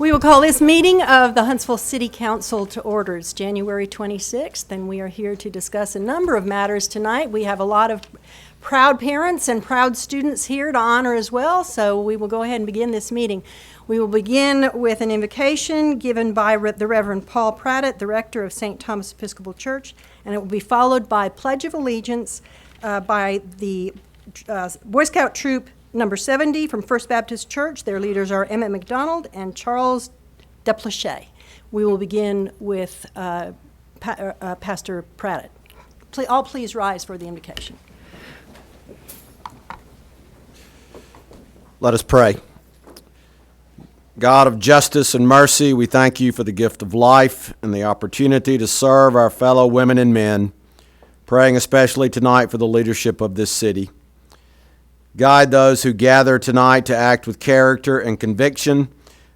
We will call this meeting of the Huntsville City Council to order. It's January 26th, and we are here to discuss a number of matters tonight. We have a lot of proud parents and proud students here to honor as well, so we will go ahead and begin this meeting. We will begin with an invocation given by the Reverend Paul Pradat, the rector of St. Thomas Episcopal Church, and it will be followed by Pledge of Allegiance by the Boy Scout Troop Number 70 from First Baptist Church. Their leaders are Emmett McDonald and Charles Deplachet. We will begin with Pastor Pradat. All please rise for the invocation. Let us pray. God of justice and mercy, we thank you for the gift of life and the opportunity to serve our fellow women and men, praying especially tonight for the leadership of this city. Guide those who gather tonight to act with character and conviction.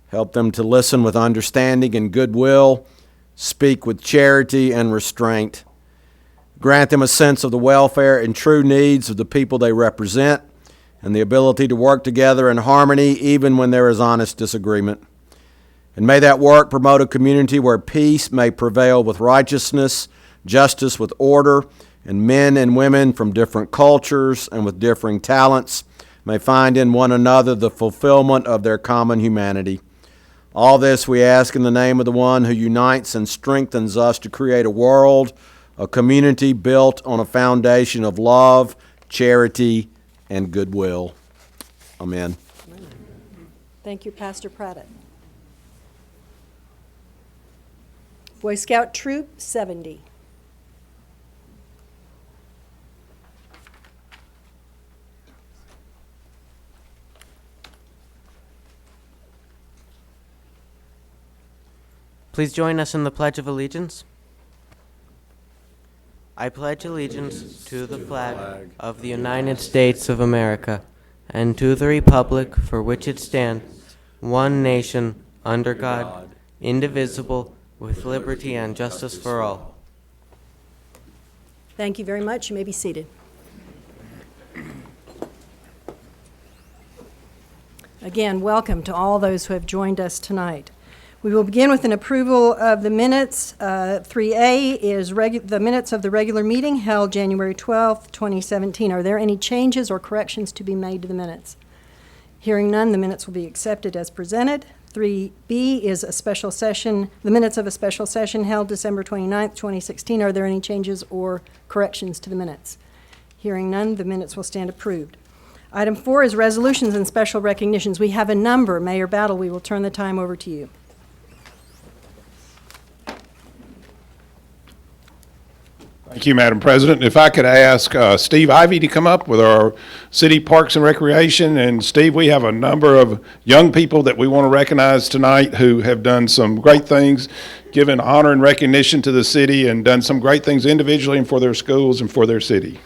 Help them to listen with understanding and goodwill, speak with charity and restraint. Grant them a sense of the welfare and true needs of the people they represent, and the ability to work together in harmony even when there is honest disagreement. And may that work promote a community where peace may prevail with righteousness, justice with order, and men and women from different cultures and with differing talents may find in one another the fulfillment of their common humanity. All this we ask in the name of the one who unites and strengthens us to create a world, a community built on a foundation of love, charity, and goodwill. Amen. Thank you, Pastor Pradat. Boy Scout Troop 70. Please join us in the Pledge of Allegiance. I pledge allegiance to the flag of the United States of America and to the republic for which it stands, one nation, under God, indivisible, with liberty and justice for all. Thank you very much. You may be seated. Again, welcome to all those who have joined us tonight. We will begin with an approval of the minutes. 3A is the minutes of the regular meeting held January 12th, 2017. Are there any changes or corrections to be made to the minutes? Hearing none, the minutes will be accepted as presented. 3B is a special session, the minutes of a special session held December 29th, 2016. Are there any changes or corrections to the minutes? Hearing none, the minutes will stand approved. Item 4 is resolutions and special recognitions. We have a number. Mayor Battle, we will turn the time over to you. Thank you, Madam President. If I could ask Steve Ivy to come up with our City Parks and Recreation. And Steve, we have a number of young people that we want to recognize tonight who have done some great things, given honor and recognition to the city, and done some great things individually and for their schools and for their city.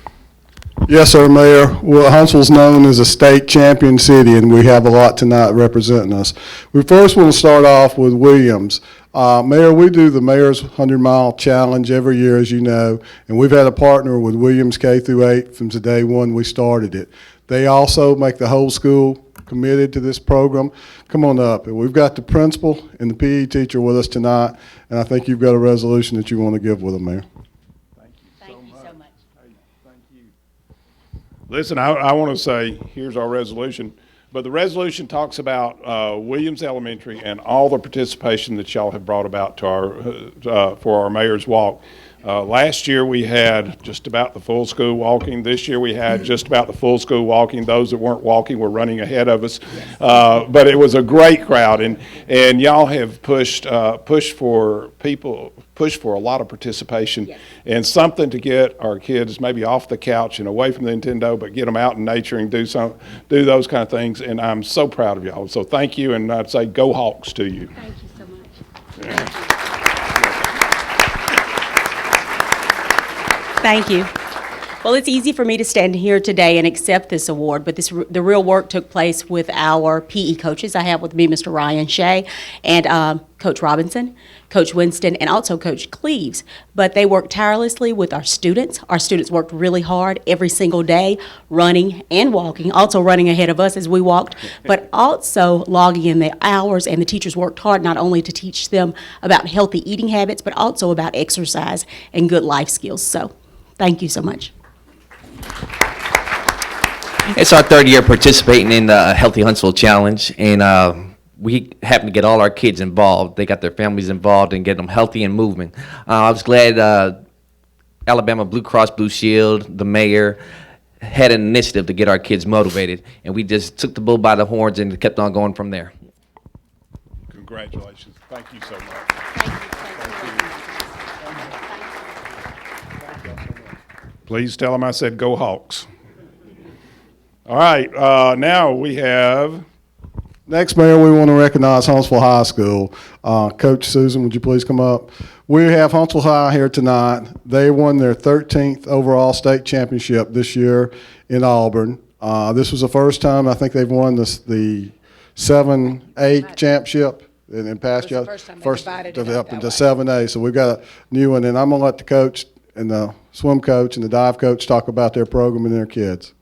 Yes, sir, Mayor. Well, Huntsville's known as a state champion city, and we have a lot tonight representing us. We first want to start off with Williams. Mayor, we do the Mayor's 100-Mile Challenge every year, as you know, and we've had a partner with Williams K through 8 from the day one we started it. They also make the whole school committed to this program. Come on up. We've got the principal and the PE teacher with us tonight, and I think you've got a resolution that you want to give with them, Mayor. Thank you so much. Hey, thank you. Listen, I want to say, here's our resolution. But the resolution talks about Williams Elementary and all the participation that y'all have brought about to our for our Mayor's Walk. Last year we had just about the full school walking. This year we had just about the full school walking. Those that weren't walking were running ahead of us. But it was a great crowd, and y'all have pushed for a lot of participation, yes, and something to get our kids maybe off the couch and away from the Nintendo, but get them out in nature and do those kind of things. And I'm so proud of y'all. So thank you, and I'd say go Hawks to you. Thank you so much. Yeah. Thank you. Well, it's easy for me to stand here today and accept this award, but the real work took place with our PE coaches. I have with me Mr. Ryan Shea and Coach Robinson, Coach Winston, and also Coach Cleaves. But they worked tirelessly with our students. Our students worked really hard every single day, running and walking, also running ahead of us as we walked, but also logging in the hours, and the teachers worked hard not only to teach them about healthy eating habits, but also about exercise and good life skills. So, thank you so much. It's our third year participating in the Healthy Huntsville Challenge, and we happen to get all our kids involved. They got their families involved and get them healthy and moving. I was glad Alabama Blue Cross Blue Shield, the mayor, had an initiative to get our kids motivated, and we just took the bull by the horns and kept on going from there. Congratulations. Thank you so much. Please tell them I said go Hawks. All right, now we have, Next, Mayor, we want to recognize Huntsville High School. Coach Susan, would you please come up? We have Huntsville High here tonight. They won their 13th overall state championship this year in Auburn. This was the first time I think they've won the 7A championship in past years. First up into 7A, so we've got a new one. And I'm going to let the coach and the swim coach and the dive coach talk about their program and their kids.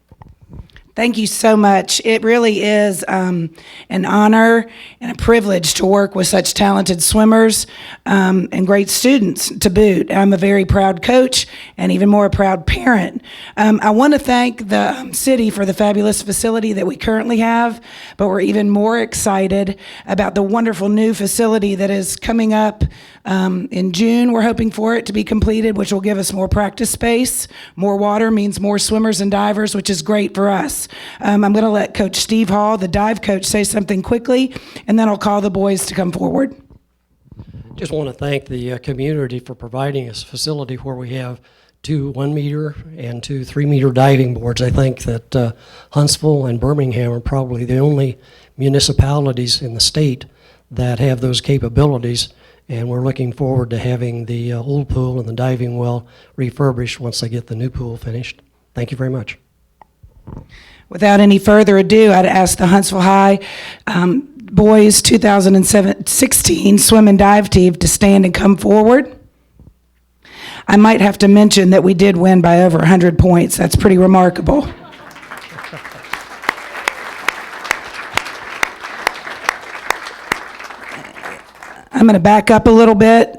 Thank you so much. It really is an honor and a privilege to work with such talented swimmers and great students to boot. I'm a very proud coach and even more a proud parent. I want to thank the city for the fabulous facility that we currently have, but we're even more excited about the wonderful new facility that is coming up in June. We're hoping for it to be completed, which will give us more practice space. More water means more swimmers and divers, which is great for us. I'm going to let Coach Steve Hall, the dive coach, say something quickly, and then I'll call the boys to come forward. Just want to thank the community for providing us a facility where we have 2 1-meter and 2 3-meter diving boards. I think that Huntsville and Birmingham are probably the only municipalities in the state that have those capabilities, and we're looking forward to having the old pool and the diving well refurbished once they get the new pool finished. Thank you very much. Without any further ado, I'd ask the Huntsville High boys 2016 swim and dive team to stand and come forward. I might have to mention that we did win by over 100 points. That's pretty remarkable. I'm going to back up a little bit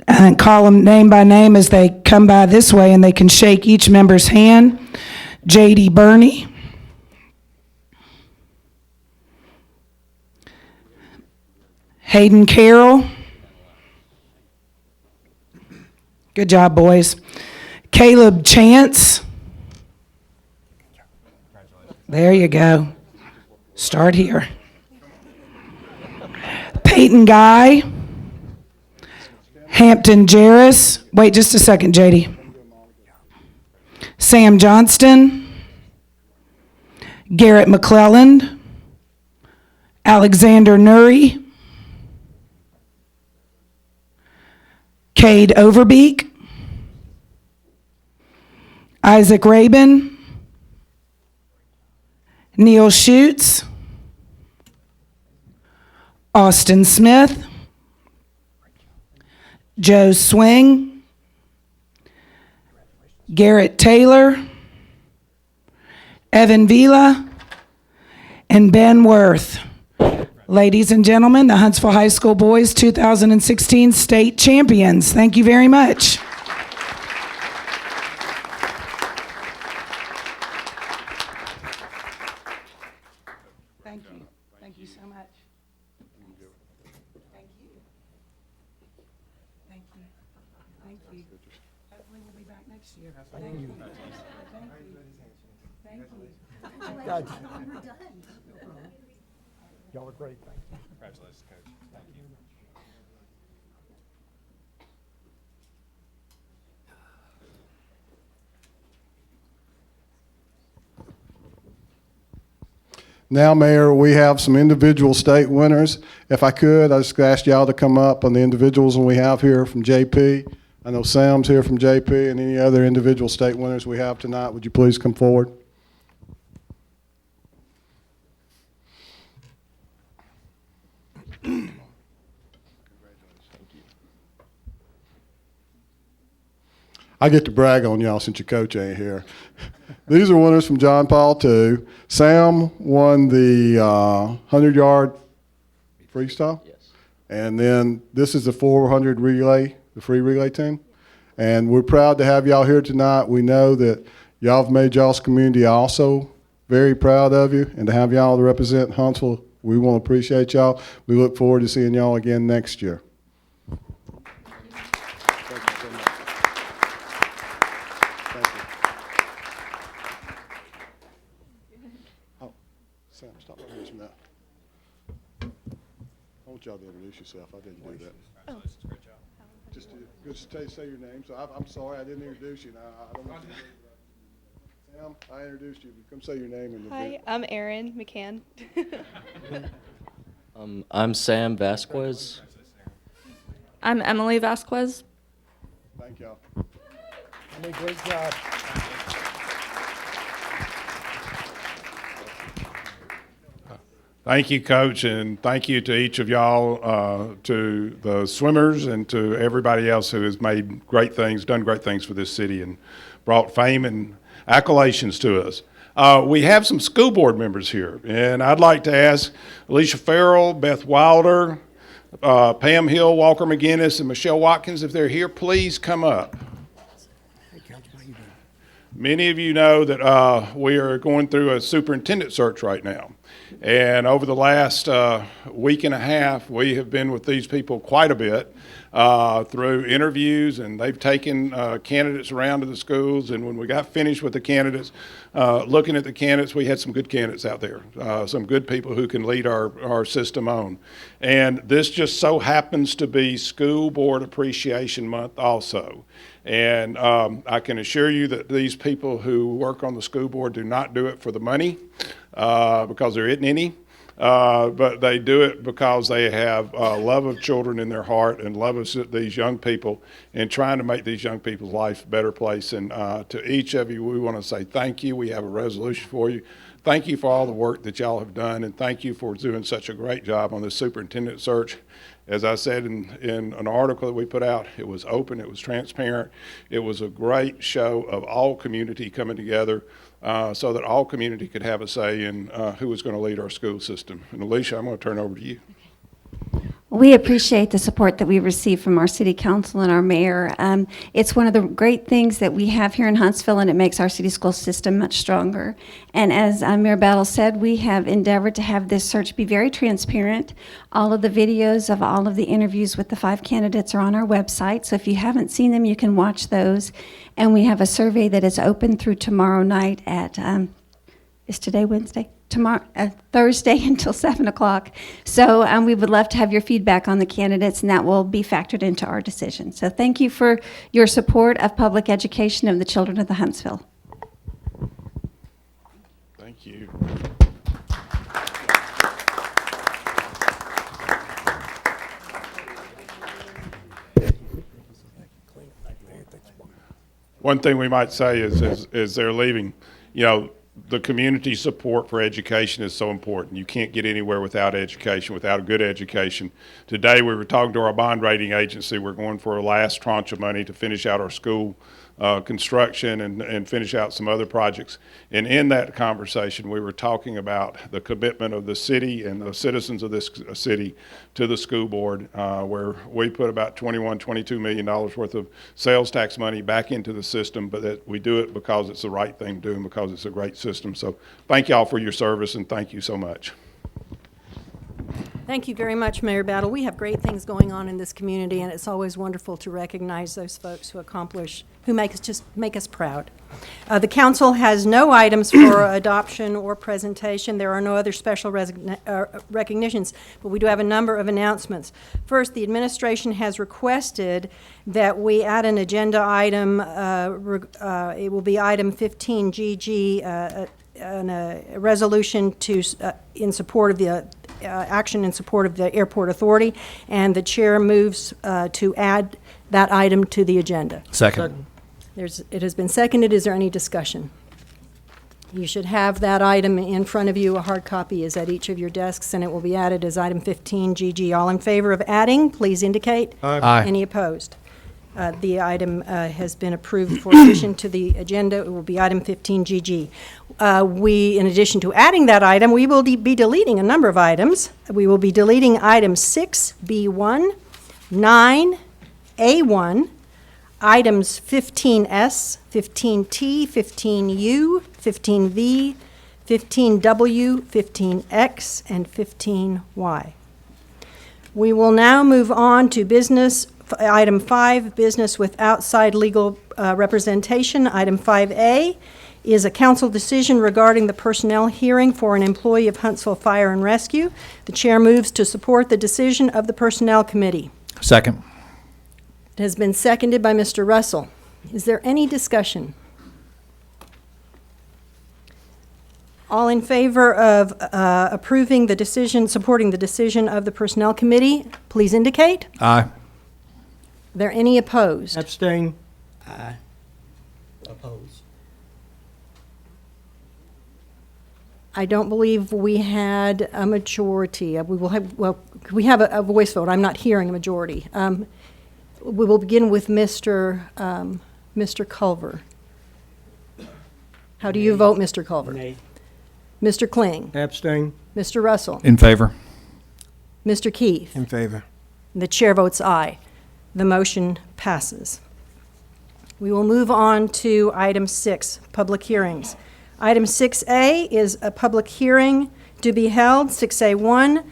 and call them name by name as they come by this way, and they can shake each member's hand. J.D. Burney, Hayden Carroll, good job, boys. Caleb Chance, there you go. Start here. Peyton Guy, Hampton Jarris, wait just a second, JD. Sam Johnston, Garrett McClelland, Alexander Nuri, Cade Overbeek, Isaac Rabin, Neil Schutz, Austin Smith, Joe Swing, Garrett Taylor, Evan Vila, and Ben Worth. Ladies and gentlemen, the Huntsville High School Boys 2016 state champions. Thank you very much. Thank you. Thank you so much. Thank you. Thank you. Thank you. Hopefully we'll be back next year. Thank you. Thank you. Thank you. Y'all are great. congratulations, Coach. Thank you. Now, Mayor, we have some individual state winners. If I could, I just ask y'all to come up on the individuals we have here from JP. I know Sam's here from JP, and any other individual state winners we have tonight. Would you please come forward? I get to brag on y'all since your coach ain't here. These are winners from John Paul II. Sam won the 100-yard freestyle. Yes. And then this is the 400 relay, the free relay team. And we're proud to have y'all here tonight. We know that y'all have made y'all's community also very proud of you. And to have y'all to represent Huntsville, we want to appreciate y'all. We look forward to seeing y'all again next year. Sam, stop right here from that. I want y'all to introduce yourself. I didn't do that. Oh. Just say your name. So I'm sorry I didn't introduce you. I don't want you to. Sam, I introduced you. Come say your name. And Hi, I'm Erin McCann. I'm Sam Vasquez. I'm Emily Vasquez. Thank y'all. Great job. Thank you, Coach, and thank you to each of y'all, to the swimmers and to everybody else who has made great things, done great things for this city and brought fame and accolations to us. We have some school board members here, and I'd like to ask Alicia Farrell, Beth Wilder, Pam Hill, Walker McGinnis, and Michelle Watkins, if they're here, please come up. Many of you know that we are going through a superintendent search right now. And over the last week and a half, we have been with these people quite a bit through interviews, and they've taken candidates around to the schools. And when we got finished with the candidates, looking at the candidates, we had some good candidates out there, some good people who can lead our system on. And this just so happens to be School Board Appreciation Month also. And I can assure you that these people who work on the school board do not do it for the money because there isn't any, but they do it because they have love of children in their heart and love of these young people and trying to make these young people's life a better place. And to each of you, we want to say thank you. We have a resolution for you. Thank you for all the work that y'all have done, and thank you for doing such a great job on the superintendent search. As I said in an article that we put out, it was open, it was transparent, it was a great show of all community coming together so that all community could have a say in who was going to lead our school system. And Alicia, I'm going to turn it over to you. We appreciate the support that we receive from our city council and our mayor. It's one of the great things that we have here in Huntsville, and it makes our city school system much stronger. And as Mayor Battle said, we have endeavored to have this search be very transparent. All of the videos of all of the interviews with the 5 candidates are on our website, so if you haven't seen them, you can watch those. And we have a survey that is open through tomorrow night at, is today Wednesday? Tomorrow, Thursday until 7 o'clock. So we would love to have your feedback on the candidates, and that will be factored into our decision. So thank you for your support of public education of the children of the Huntsville. Thank you. One thing we might say is they're leaving, you know, the community support for education is so important. You can't get anywhere without education, without a good education. Today we were talking to our bond rating agency. We're going for a last tranche of money to finish out our school construction and finish out some other projects. And in that conversation, we were talking about the commitment of the city and the citizens of this city to the school board, where we put about $22 million worth of sales tax money back into the system, but that we do it because it's the right thing to do and because it's a great system. So thank y'all for your service, and thank you so much. Thank you very much, Mayor Battle. We have great things going on in this community, and it's always wonderful to recognize those folks who make us proud. The council has no items for adoption or presentation. There are no other special recognitions, but we do have a number of announcements. First, the administration has requested that we add an agenda item. It will be item 15GG, a resolution in support of the action in support of the Airport Authority, and the chair moves to add that item to the agenda. Second. It has been seconded. Is there any discussion? You should have that item in front of you. A hard copy is at each of your desks, and it will be added as item 15 GG. All in favor of adding, please indicate. Aye. Any opposed? The item has been approved for addition to the agenda. It will be item 15 GG. In addition to adding that item, we will be deleting a number of items. We will be deleting items 6B1, 9A1, items 15S, 15T, 15U, 15V, 15W, 15X, and 15Y. We will now move on to business, item 5, business with outside legal representation. Item 5A is a council decision regarding the personnel hearing for an employee of Huntsville Fire and Rescue. The chair moves to support the decision of the Personnel Committee. Second. It has been seconded by Mr. Russell. Is there any discussion? All in favor of approving the decision, supporting the decision of the Personnel Committee, please indicate. Aye. Are there any opposed? Abstain. Aye. Oppose. I don't believe we had a majority. We have a voice vote. I'm not hearing a majority. We will begin with Mr. Culver. How do you vote, Mr. Culver? Nay. Mr. Kling? Abstain. Mr. Russell? In favor. Mr. Keith? In favor. The chair votes aye. The motion passes. We will move on to item 6, public hearings. Item 6A is a public hearing to be held, 6A1.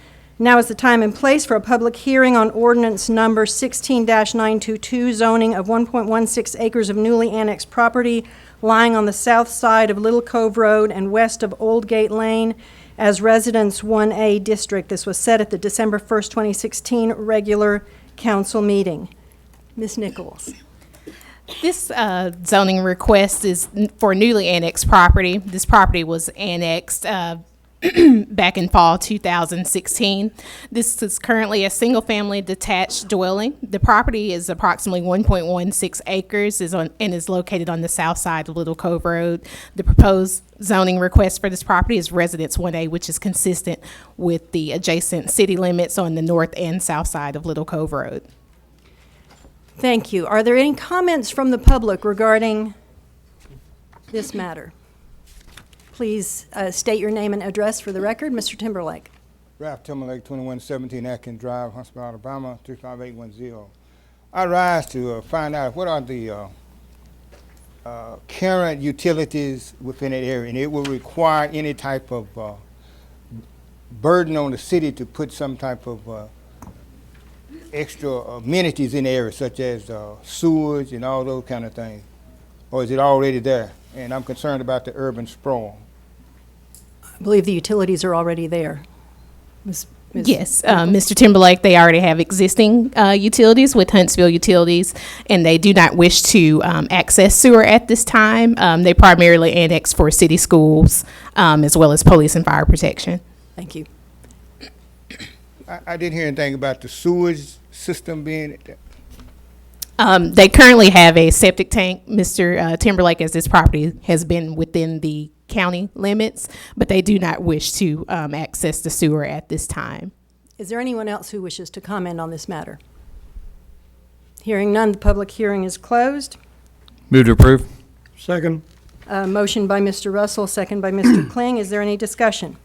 Now is the time and place for a public hearing on ordinance number 16-922, zoning of 1.16 acres of newly annexed property lying on the south side of Little Cove Road and west of Old Gate Lane as Residence 1A District. This was set at the December 1st, 2016 regular council meeting. Ms. Nichols. This zoning request is for newly annexed property. This property was annexed back in fall 2016. This is currently a single-family detached dwelling. The property is approximately 1.16 acres and is located on the south side of Little Cove Road. The proposed zoning request for this property is Residence 1A, which is consistent with the adjacent city limits on the north and south side of Little Cove Road. Thank you. Are there any comments from the public regarding this matter? Please state your name and address for the record. Mr. Timberlake. Ralph Timberlake, 2117 Atkins Drive, Huntsville, Alabama, 35810. I rise to find out what are the current utilities within that area, and it will require any type of burden on the city to put some type of extra amenities in the area, such as sewage and all those kind of things, or is it already there? And I'm concerned about the urban sprawl. I believe the utilities are already there. Yes, Mr. Timberlake, they already have existing utilities with Huntsville Utilities, and they do not wish to access sewer at this time. They primarily annex for city schools as well as police and fire protection. Thank you. I didn't hear anything about the sewage system being They currently have a septic tank, Mr. Timberlake, as this property has been within the county limits, but they do not wish to access the sewer at this time. Is there anyone else who wishes to comment on this matter? Hearing none, the public hearing is closed. Move to approve. Second. Motion by Mr. Russell, second by Mr. Kling. Is there any discussion?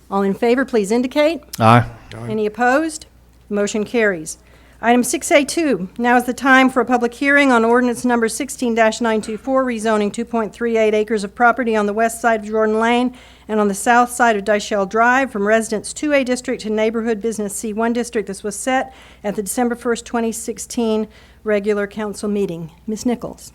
All in favor, please indicate. Aye. Any opposed? Motion carries. Item 6A2, now is the time for a public hearing on ordinance number 16-924, rezoning 2.38 acres of property on the west side of Jordan Lane and on the south side of Dyshell Drive from Residence 2A District to Neighborhood Business C1 District. This was set at the December 1st, 2016 regular council meeting. Ms. Nichols.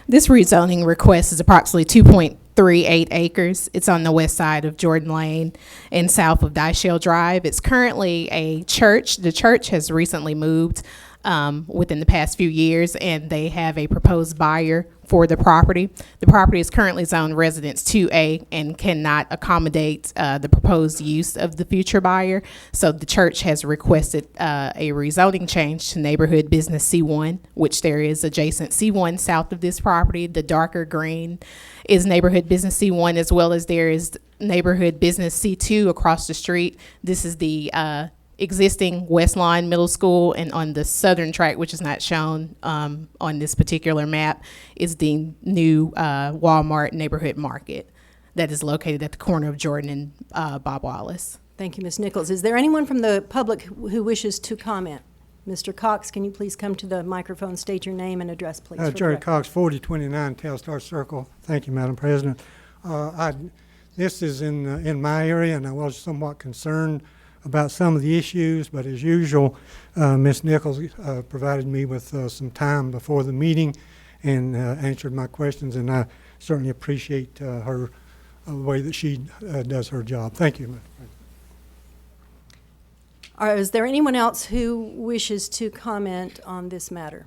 This rezoning request is approximately 2.38 acres. It's on the west side of Jordan Lane and south of Dyshell Drive. It's currently a church. The church has recently moved within the past few years, and they have a proposed buyer for the property. The property is currently zoned Residence 2A and cannot accommodate the proposed use of the future buyer. So the church has requested a rezoning change to Neighborhood Business C1, which there is adjacent C1 south of this property. The darker green is Neighborhood Business C1, as well as there is Neighborhood Business C2 across the street. This is the existing West Lawn Middle School, and on the southern track, which is not shown on this particular map, is the new Walmart Neighborhood Market that is located at the corner of Jordan and Bob Wallace. Thank you, Ms. Nichols. Is there anyone from the public who wishes to comment? Mr. Cox, can you please come to the microphone, state your name and address, please? for the Jerry record? Cox, 4029 Telstar Circle. Thank you, Madam President. This is in my area, and I was somewhat concerned about some of the issues, but as usual, Ms. Nichols provided me with some time before the meeting and answered my questions, and I certainly appreciate her the way that she does her job. Thank you, Madam President. Is there anyone else who wishes to comment on this matter?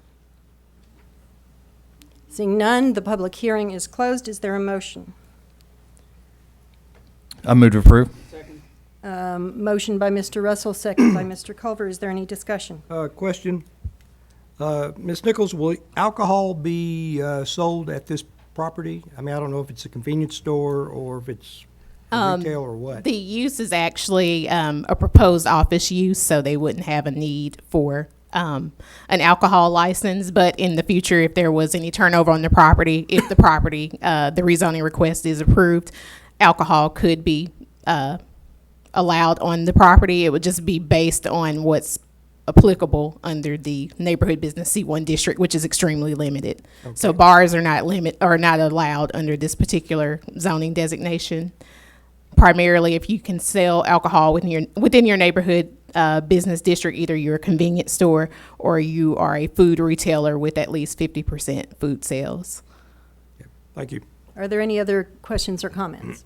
Seeing none, the public hearing is closed. Is there a motion? I move to approve. Motion by Mr. Russell, second by Mr. Culver. Is there any discussion? Question. Ms. Nichols, will alcohol be sold at this property? I mean, I don't know if it's a convenience store or if it's retail or what. The use is actually a proposed office use, so they wouldn't have a need for an alcohol license. But in the future, if there was any turnover on the property, if the property, the rezoning request is approved, alcohol could be allowed on the property. It would just be based on what's applicable under the Neighborhood Business C1 district, which is extremely limited. Okay. So bars are not allowed under this particular zoning designation. Primarily, if you can sell alcohol within your neighborhood business district, either you're a convenience store or you are a food retailer with at least 50% food sales. Thank you. Are there any other questions or comments?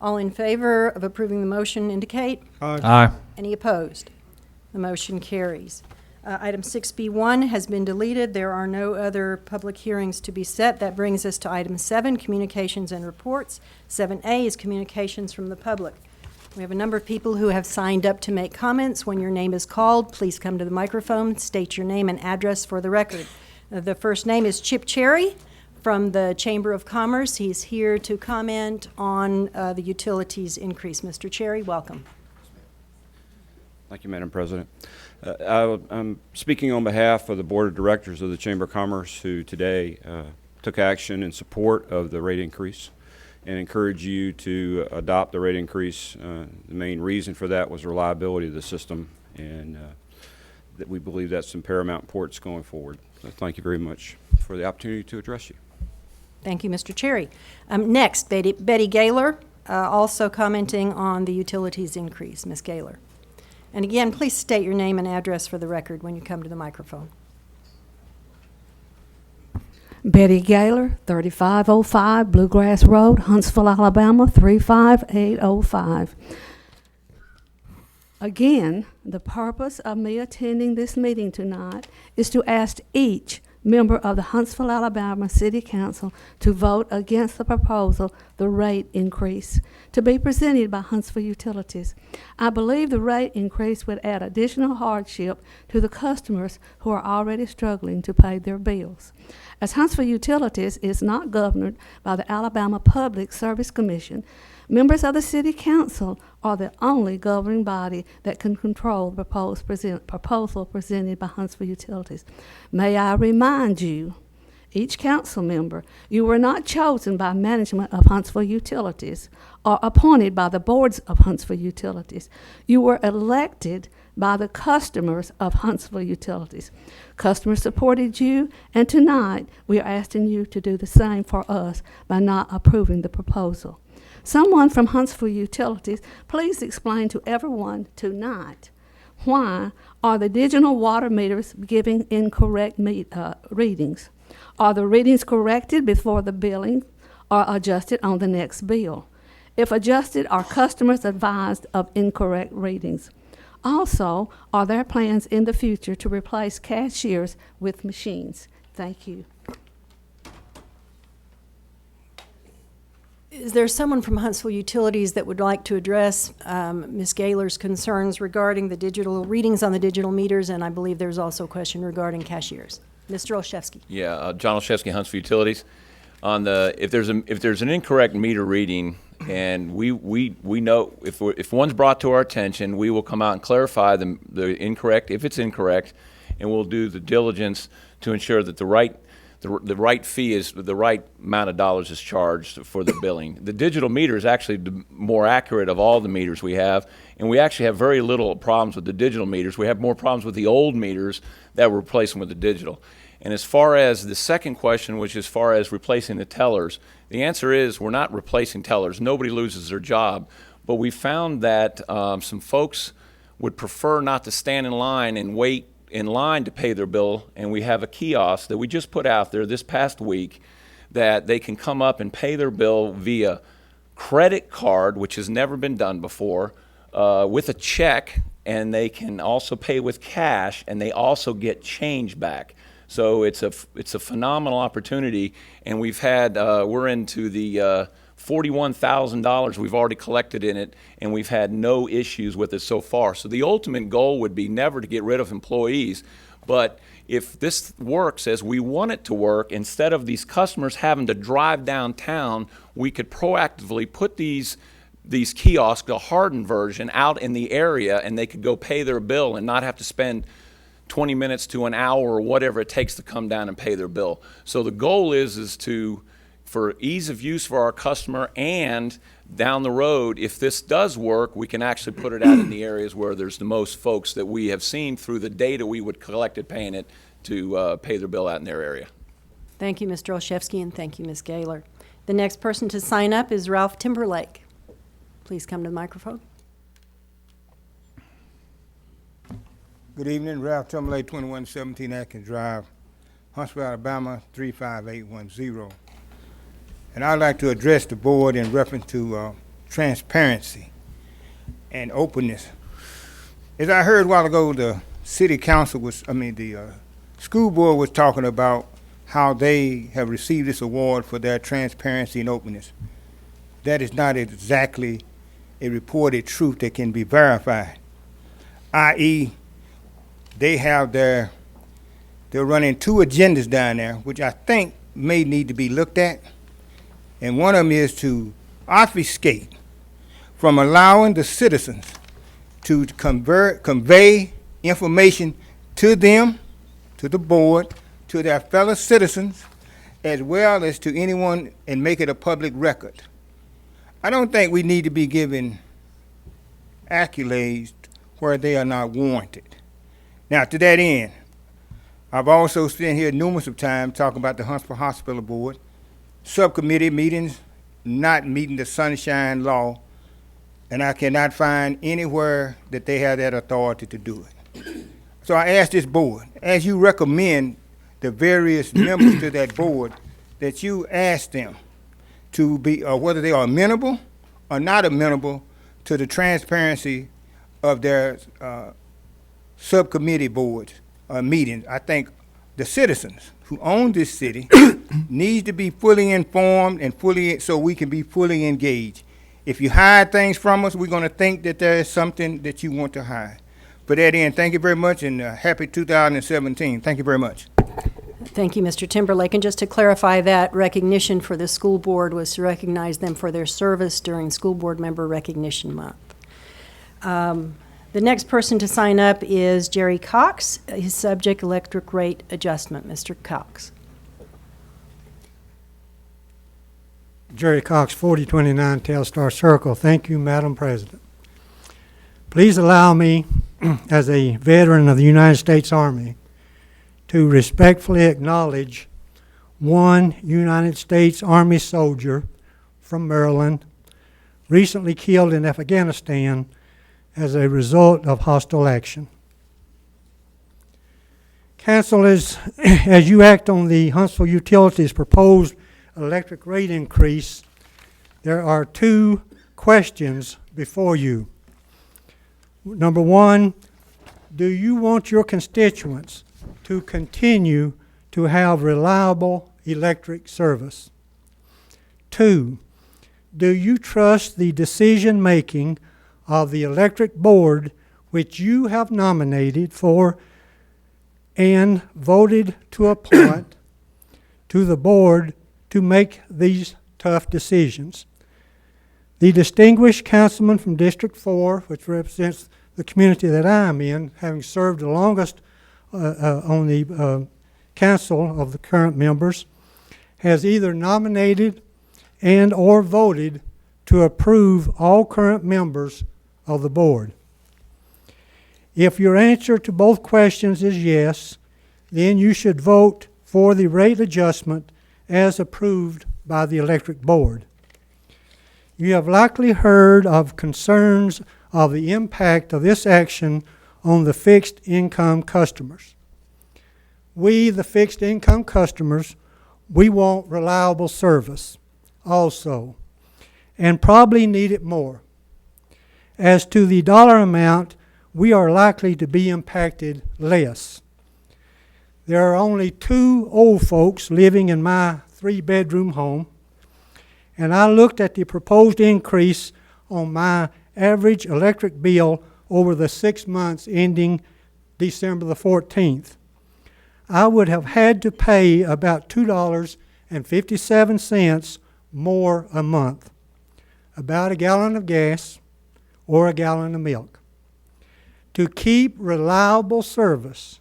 All in favor of approving the motion indicate. Aye. Aye. Any opposed? The motion carries. Item 6B1 has been deleted. There are no other public hearings to be set. That brings us to item 7, communications and reports. 7A is communications from the public. We have a number of people who have signed up to make comments. When your name is called, please come to the microphone, state your name and address for the record. The first name is Chip Cherry from the Chamber of Commerce. He's here to comment on the utilities increase. Mr. Cherry, welcome. Thank you, Madam President. I'm speaking on behalf of the Board of Directors of the Chamber of Commerce, who today took action in support of the rate increase and encourage you to adopt the rate increase. The main reason for that was reliability of the system, and that we believe that's some paramount importance going forward. So thank you very much for the opportunity to address you. Thank you, Mr. Cherry. Next, Betty Gaylor, also commenting on the utilities increase. Ms. Gaylor. And again, please state your name and address for the record when you come to the microphone. Betty Gaylor, 3505 Bluegrass Road, Huntsville, Alabama, 35805. Again, the purpose of me attending this meeting tonight is to ask each member of the Huntsville, Alabama City Council to vote against the proposal, the rate increase, to be presented by Huntsville Utilities. I believe the rate increase would add additional hardship to the customers who are already struggling to pay their bills. As Huntsville Utilities is not governed by the Alabama Public Service Commission, members of the City Council are the only governing body that can control the proposal presented by Huntsville Utilities. May I remind you, each council member, you were not chosen by management of Huntsville Utilities or appointed by the boards of Huntsville Utilities. You were elected by the customers of Huntsville Utilities. Customers supported you, and tonight we are asking you to do the same for us by not approving the proposal. Someone from Huntsville Utilities, please explain to everyone tonight why are the digital water meters giving incorrect readings? Are the readings corrected before the billing or adjusted on the next bill? If adjusted, are customers advised of incorrect readings? Also, are there plans in the future to replace cashiers with machines? Thank you. Is there someone from Huntsville Utilities that would like to address Ms. Gaylor's concerns regarding the digital readings on the digital meters? And I believe there's also a question regarding cashiers. Mr. Olszewski. Yeah, John Olszewski, Huntsville Utilities. On the if there's an incorrect meter reading, and we know if one's brought to our attention, we will come out and clarify the incorrect if it's incorrect, and we'll do the diligence to ensure that the right fee is the right amount of dollars is charged for the billing. The digital meter is actually the more accurate of all the meters we have, and we actually have very little problems with the digital meters. We have more problems with the old meters that we're replacing with the digital. And as far as the second question, which is as far as replacing the tellers, the answer is we're not replacing tellers. Nobody loses their job, but we found that some folks would prefer not to stand in line and wait in line to pay their bill, and we have a kiosk that we just put out there this past week that they can come up and pay their bill via credit card, which has never been done before, with a check, and they can also pay with cash, and they also get change back. So it's a phenomenal opportunity, and we've had we're into the $41,000 we've already collected in it, and we've had no issues with it so far. So the ultimate goal would be never to get rid of employees, but if this works as we want it to work, instead of these customers having to drive downtown, we could proactively put these kiosks, the hardened version, out in the area, and they could go pay their bill and not have to spend 20 minutes to an hour or whatever it takes to come down and pay their bill. So the goal is to, for ease of use for our customer, and down the road, if this does work, we can actually put it out in the areas where there's the most folks that we have seen through the data we would collect it paying it to pay their bill out in their area. Thank you, Mr. Olszewski, and thank you, Ms. Gaylor. The next person to sign up is Ralph Timberlake. Please come to the microphone. Good evening, Ralph Timberlake, 2117 Atkins Drive, Huntsville, Alabama, 35810. And I'd like to address the board in reference to transparency and openness. As I heard a while ago, the city council the school board was talking about how they have received this award for their transparency and openness. That is not exactly a reported truth that can be verified, i.e., they're running two agendas down there, which I think may need to be looked at. And one of them is to obfuscate from allowing the citizens to convey information to them, to the board, to their fellow citizens, as well as to anyone, and make it a public record. I don't think we need to be giving accolades where they are not warranted. Now, to that end, I've also spent here numerous of times talking about the Huntsville Hospital Board, subcommittee meetings, not meeting the Sunshine Law, and I cannot find anywhere that they have that authority to do it. So I ask this board, as you recommend the various members to that board, that you ask them to be, or whether they are amenable or not amenable to the transparency of their subcommittee boards meetings. I think the citizens who own this city needs to be fully informed and so we can be fully engaged. If you hide things from us, we're going to think that there is something that you want to hide. For that end, thank you very much, and happy 2017. Thank you very much. Thank you, Mr. Timberlake. And just to clarify, that recognition for the school board was to recognize them for their service during School Board Member Recognition Month. The next person to sign up is Jerry Cox. His subject, electric rate adjustment. Mr. Cox. Jerry Cox, 4029 Telstar Circle. Thank you, Madam President. Please allow me, as a veteran of the United States Army, to respectfully acknowledge one United States Army soldier from Maryland recently killed in Afghanistan as a result of hostile action. Council, as you act on the Huntsville Utilities proposed electric rate increase, there are two questions before you. Number one, do you want your constituents to continue to have reliable electric service? 2, do you trust the decision-making of the electric board which you have nominated for and voted to appoint to the board to make these tough decisions? The distinguished councilman from District 4, which represents the community that I am in, having served the longest on the council of the current members, has either nominated and or voted to approve all current members of the board. If your answer to both questions is yes, then you should vote for the rate adjustment as approved by the electric board. You have likely heard of concerns of the impact of this action on the fixed income customers. We, the fixed income customers, we want reliable service also, and probably need it more. As to the dollar amount, we are likely to be impacted less. There are only 2 old folks living in my 3-bedroom home, and I looked at the proposed increase on my average electric bill over the 6 months ending December the 14th. I would have had to pay about $2.57 more a month, about a gallon of gas or a gallon of milk. To keep reliable service,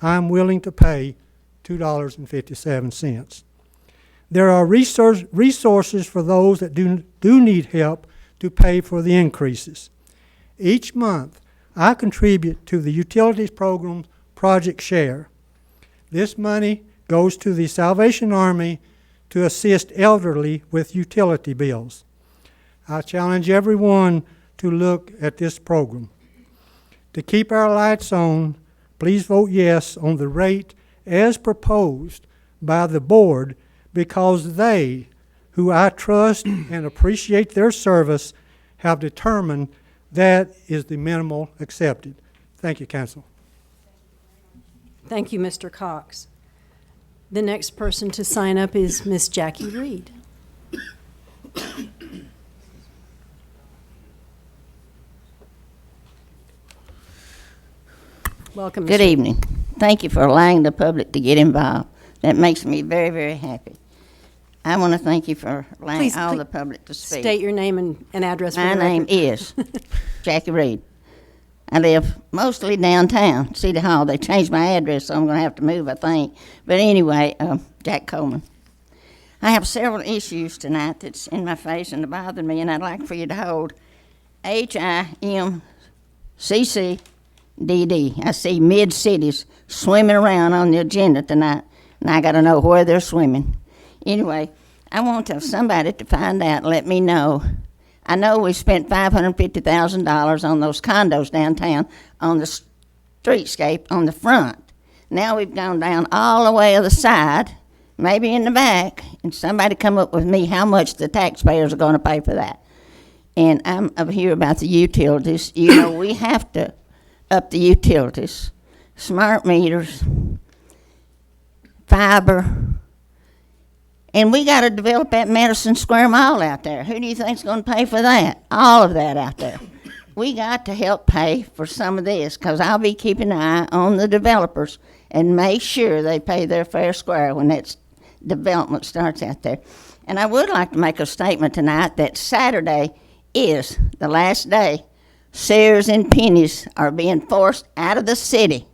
I'm willing to pay $2.57. There are resources for those that do need help to pay for the increases. Each month, I contribute to the utilities program Project Share. This money goes to the Salvation Army to assist elderly with utility bills. I challenge everyone to look at this program. To keep our lights on, please vote yes on the rate as proposed by the board, because they, who I trust and appreciate their service, have determined that is the minimal accepted. Thank you, Council. Thank you, Mr. Cox. The next person to sign up is Miss Jackie Reed. Welcome. Good evening. Thank you for allowing the public to get involved. That makes me very, very happy. I want to thank you for allowing all the public to speak. State your name and address. My name is Jackie Reed. I live mostly downtown, City Hall. They changed my address, so I'm going to have to move, I think. But anyway, Jack Coleman. I have several issues tonight that's in my face and bother me, and I'd like for you to hold HIMCCDD. I see mid-cities swimming around on the agenda tonight, and I got to know where they're swimming. Anyway, I want to have somebody to find out and let me know. I know we spent $550,000 on those condos downtown on the streetscape on the front. Now we've gone down all the way to the side, maybe in the back, and somebody come up with me how much the taxpayers are going to pay for that. And I'm over here about the utilities. You know, we have to up the utilities, smart meters, fiber, and we got to develop that Madison Square Mall out there. Who do you think's going to pay for that? All of that out there. We got to help pay for some of this, because I'll be keeping an eye on the developers and make sure they pay their fair square when that development starts out there. And I would like to make a statement tonight that Saturday is the last day Sears and Pennies are being forced out of the city.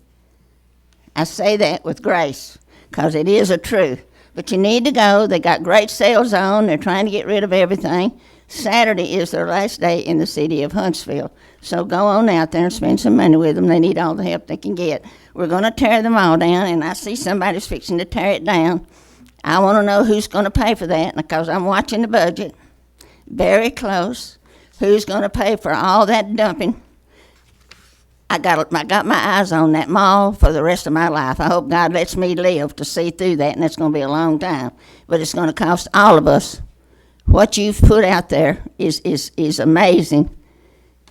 I say that with grace, because it is a truth. But you need to go. They got great sales on. They're trying to get rid of everything. Saturday is their last day in the city of Huntsville. So go on out there and spend some money with them. They need all the help they can get. We're going to tear them all down, and I see somebody's fixing to tear it down. I want to know who's going to pay for that, because I'm watching the budget very close. Who's going to pay for all that dumping? I got my eyes on that mall for the rest of my life. I hope God lets me live to see through that, and that's going to be a long time. But it's going to cost all of us. What you've put out there is amazing.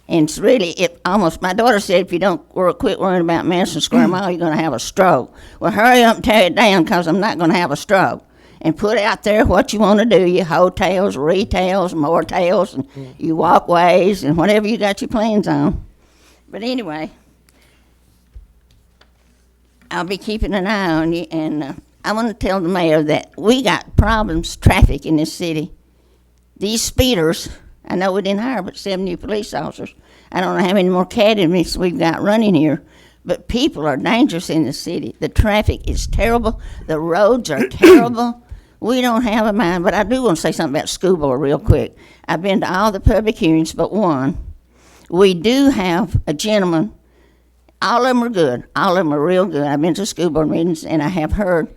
And it's really, my daughter said, if you don't quit worrying about Madison Square Mall, you're going to have a stroke. Well, hurry up and tear it down, because I'm not going to have a stroke. And put out there what you want to do, your hotels, retails, motels, and your walkways, and whatever you got your plans on. But anyway, I'll be keeping an eye on you, and I want to tell the mayor that we got problems, traffic in this city. These speeders, I know we didn't hire but 7 new police officers. I don't know how many more academies we've got running here, but people are dangerous in the city. The traffic is terrible. The roads are terrible. We don't have a mind, but I do want to say something about school board real quick. I've been to all the public hearings but one. We do have a gentleman. All of them are good. All of them are real good. I've been to school board meetings, and I have heard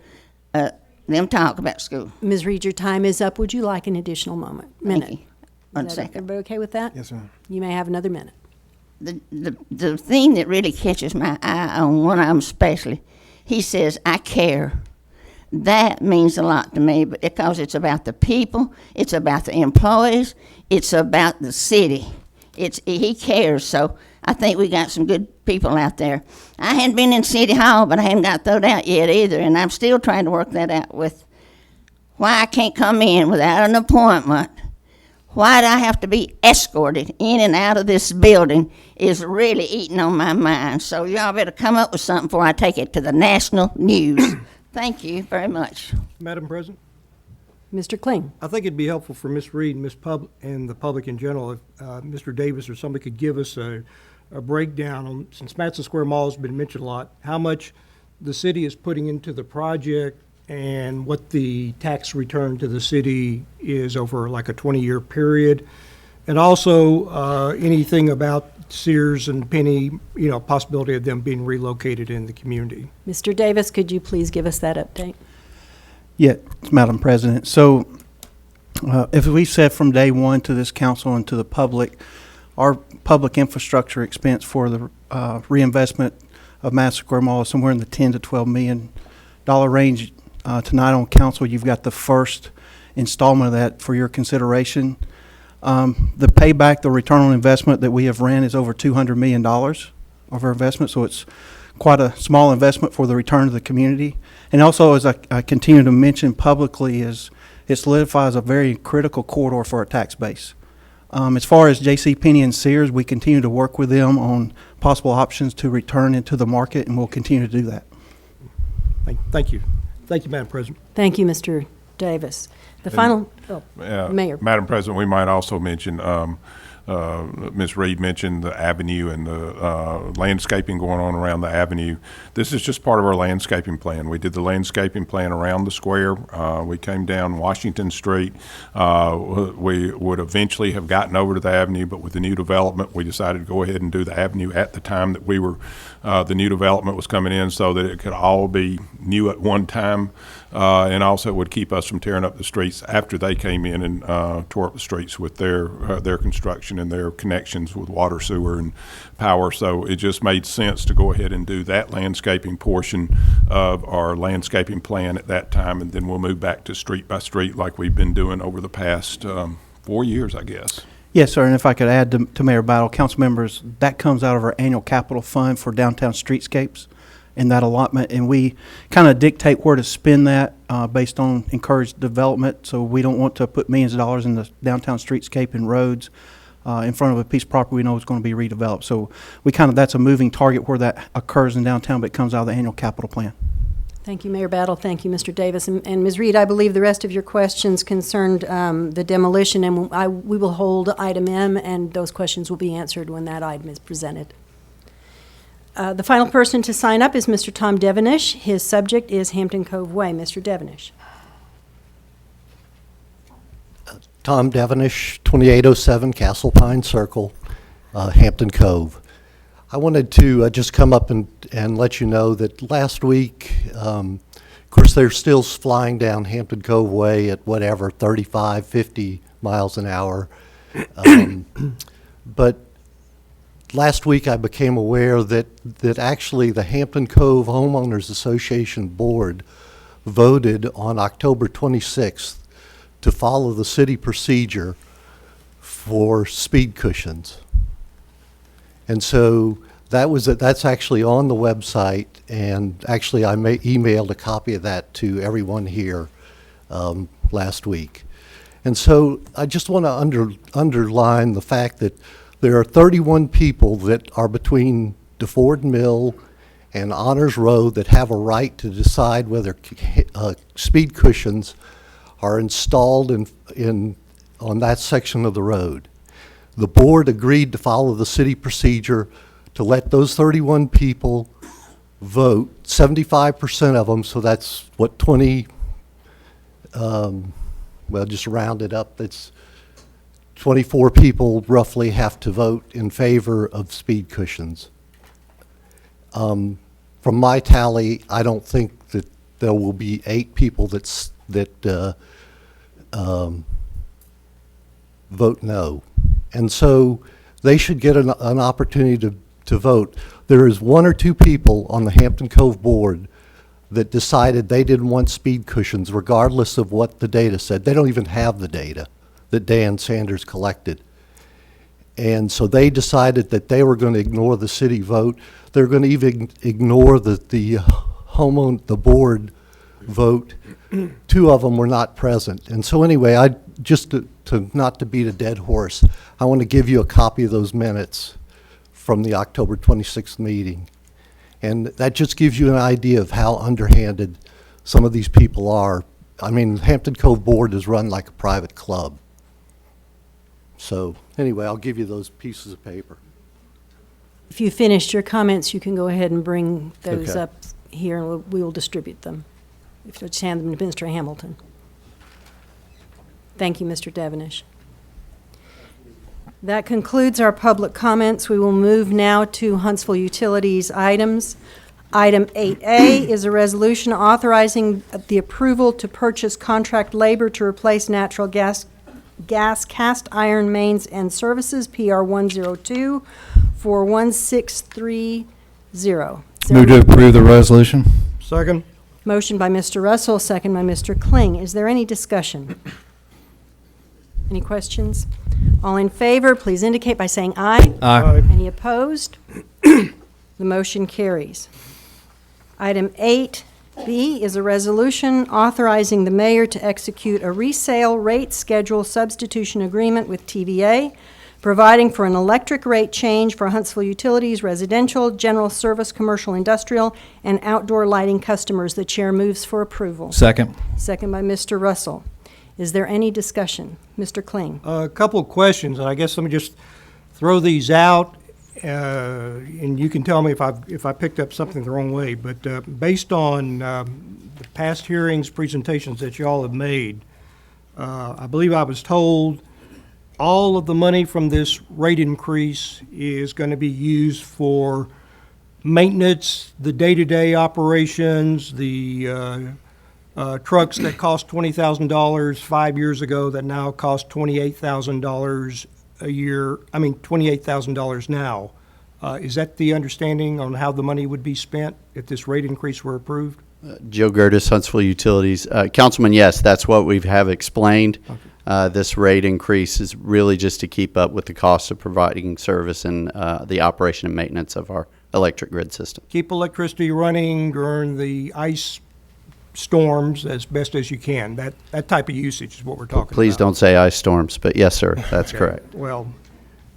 them talk about school. Ms. Reed, your time is up. Would you like an additional minute? Thank you. One second. Everybody okay with that? Yes, ma'am. You may have another minute. The thing that really catches my eye on one of them especially, he says, I care. That means a lot to me, but because it's about the people, it's about the employees, it's about the city. He cares, so I think we got some good people out there. I hadn't been in City Hall, but I haven't got thrown out yet either, and I'm still trying to work that out with why I can't come in without an appointment. Why do I have to be escorted in and out of this building is really eating on my mind. So y'all better come up with something before I take it to the national news. Thank you very much. Madam President? Mr. Kling. I think it'd be helpful for Ms. Reed and the public in general if Mr. Davis or somebody could give us a breakdown on, since Madison Square Mall has been mentioned a lot, how much the city is putting into the project and what the tax return to the city is over like a 20-year period. And also anything about Sears and Penny, possibility of them being relocated in the community. Mr. Davis, could you please give us that update? Yes, Madam President. So if we said from day one to this council and to the public, our public infrastructure expense for the reinvestment of Madison Square Mall is somewhere in the $10 to $12 million range. Tonight on council, you've got the first installment of that for your consideration. The payback, the return on investment that we have ran is over $200 million of our investment, so it's quite a small investment for the return to the community. And also, as I continue to mention publicly, is it solidifies a very critical corridor for our tax base. As far as JCPenney and Sears, we continue to work with them on possible options to return into the market, and we'll continue to do that. Thank you. Thank you, Madam President. Thank you, Mr. Davis. The final, Mayor. Madam President, we might also mention, Ms. Reed mentioned the avenue and the landscaping going on around the avenue. This is just part of our landscaping plan. We did the landscaping plan around the square. We came down Washington Street. We would eventually have gotten over to the avenue, but with the new development, we decided to go ahead and do the avenue at the time that we were, the new development was coming in, so that it could all be new at one time. And also would keep us from tearing up the streets after they came in and tore up the streets with their construction and their connections with water, sewer, and power. So it just made sense to go ahead and do that landscaping portion of our landscaping plan at that time, and then we'll move back to street by street like we've been doing over the past 4 years, I guess. Yes, sir, and if I could add to Mayor Battle, council members, that comes out of our annual capital fund for downtown streetscapes in that allotment, and we kind of dictate where to spend that based on encouraged development. So we don't want to put millions of dollars in the downtown streetscape and roads in front of a piece of property we know is going to be redeveloped. So we that's a moving target where that occurs in downtown, but it comes out of the annual capital plan. Thank you, Mayor Battle. Thank you, Mr. Davis. And Ms. Reed, I believe the rest of your questions concerned the demolition, and we will hold item M, and those questions will be answered when that item is presented. The final person to sign up is Mr. Tom Devenish. His subject is Hampton Cove Way. Mr. Devenish. Tom Devenish, 2807 Castle Pine Circle, Hampton Cove. I wanted to just come up and let you know that last week, of course, they're still flying down Hampton Cove Way at whatever, 35, 50 miles an hour. But last week I became aware that actually the Hampton Cove Homeowners Association Board voted on October 26th to follow the city procedure for speed cushions. And so that's actually on the website, and actually I emailed a copy of that to everyone here last week. And so I just want to underline the fact that there are 31 people that are between DeFord Mill and Honors Road that have a right to decide whether speed cushions are installed on that section of the road. The board agreed to follow the city procedure to let those 31 people vote, 75% of them, so that's what, 20, well, just round it up, it's 24 people roughly have to vote in favor of speed cushions. From my tally, I don't think that there will be 8 people that vote no. And so they should get an opportunity to vote. There is 1 or 2 people on the Hampton Cove board that decided they didn't want speed cushions regardless of what the data said. They don't even have the data that Dan Sanders collected. And so they decided that they were going to ignore the city vote. They're going to even ignore the board vote. 2 of them were not present. And so anyway, just to not to beat a dead horse, I want to give you a copy of those minutes from the October 26th meeting. And that just gives you an idea of how underhanded some of these people are. I mean, Hampton Cove Board is run like a private club. So anyway, I'll give you those pieces of paper. If you finished your comments, you can go ahead and bring those Okay. up here, and we will distribute them. If you just hand them to Mr. Hamilton. Thank you, Mr. Devenish. That concludes our public comments. We will move now to Huntsville Utilities items. Item 8A is a resolution authorizing the approval to purchase contract labor to replace natural gas cast iron mains and services, PR 102, for 1630. Move to approve the resolution. Second. Motion by Mr. Russell, second by Mr. Kling. Is there any discussion? Any questions? All in favor, please indicate by saying aye. Aye. Any opposed? The motion carries. Item 8B is a resolution authorizing the mayor to execute a resale rate schedule substitution agreement with TVA, providing for an electric rate change for Huntsville Utilities, residential, general service, commercial, industrial, and outdoor lighting customers. The chair moves for approval. Second. Second by Mr. Russell. Is there any discussion? Mr. Kling. A couple of questions, and I guess let me just throw these out, and you can tell me if I picked up something the wrong way. But based on the past hearings, presentations that you all have made, I believe I was told all of the money from this rate increase is going to be used for maintenance, the day-to-day operations, the trucks that cost $20,000 5 years ago that now cost $28,000 a year. I mean, $28,000 now. Is that the understanding on how the money would be spent if this rate increase were approved? Joe Gertis, Huntsville Utilities. Councilman, yes, that's what we have explained. Okay. This rate increase is really just to keep up with the cost of providing service and the operation and maintenance of our electric grid system. Keep electricity running during the ice storms as best as you can. That type of usage is what we're talking about. Please don't say ice storms, but yes, sir, that's Okay. correct. Well,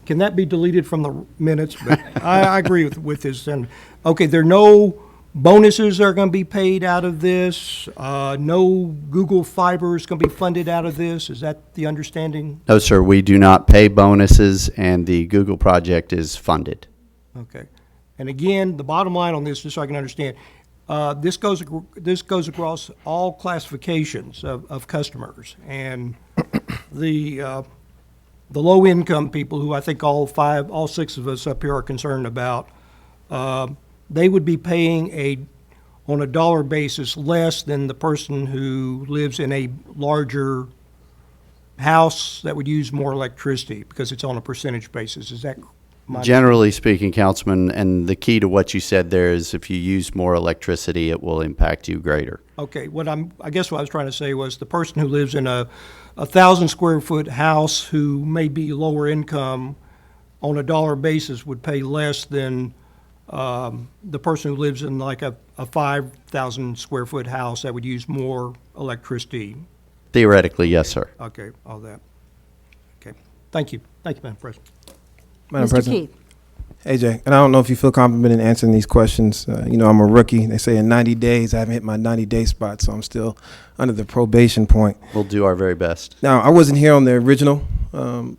can that be deleted from the minutes? But I agree with this. And okay, there are no bonuses that are going to be paid out of this. No Google Fiber is going to be funded out of this. Is that the understanding? No, sir, we do not pay bonuses, and the Google project is funded. Okay. And again, the bottom line on this, just so I can understand, this goes across all classifications of customers, and the low-income people, who I think all 6 of us up here are concerned about, they would be paying on a dollar basis less than the person who lives in a larger house that would use more electricity because it's on a percentage basis. Is that Generally speaking, Councilman, and the key to what you said there is if you use more electricity, it will impact you greater. Okay, I guess what I was trying to say was the person who lives in a 1,000 square foot house who may be lower income on a dollar basis would pay less than the person who lives in like a 5,000 square foot house that would use more electricity. Theoretically, yes, sir. Okay, all that. Okay, thank you. Thank you, Madam President. Mr. President. Keith. AJ, and I don't know if you feel confident in answering these questions. You know, I'm a rookie. They say in 90 days, I haven't hit my 90-day spot, so I'm still under the probation point. We'll do our very best. Now, I wasn't here on the original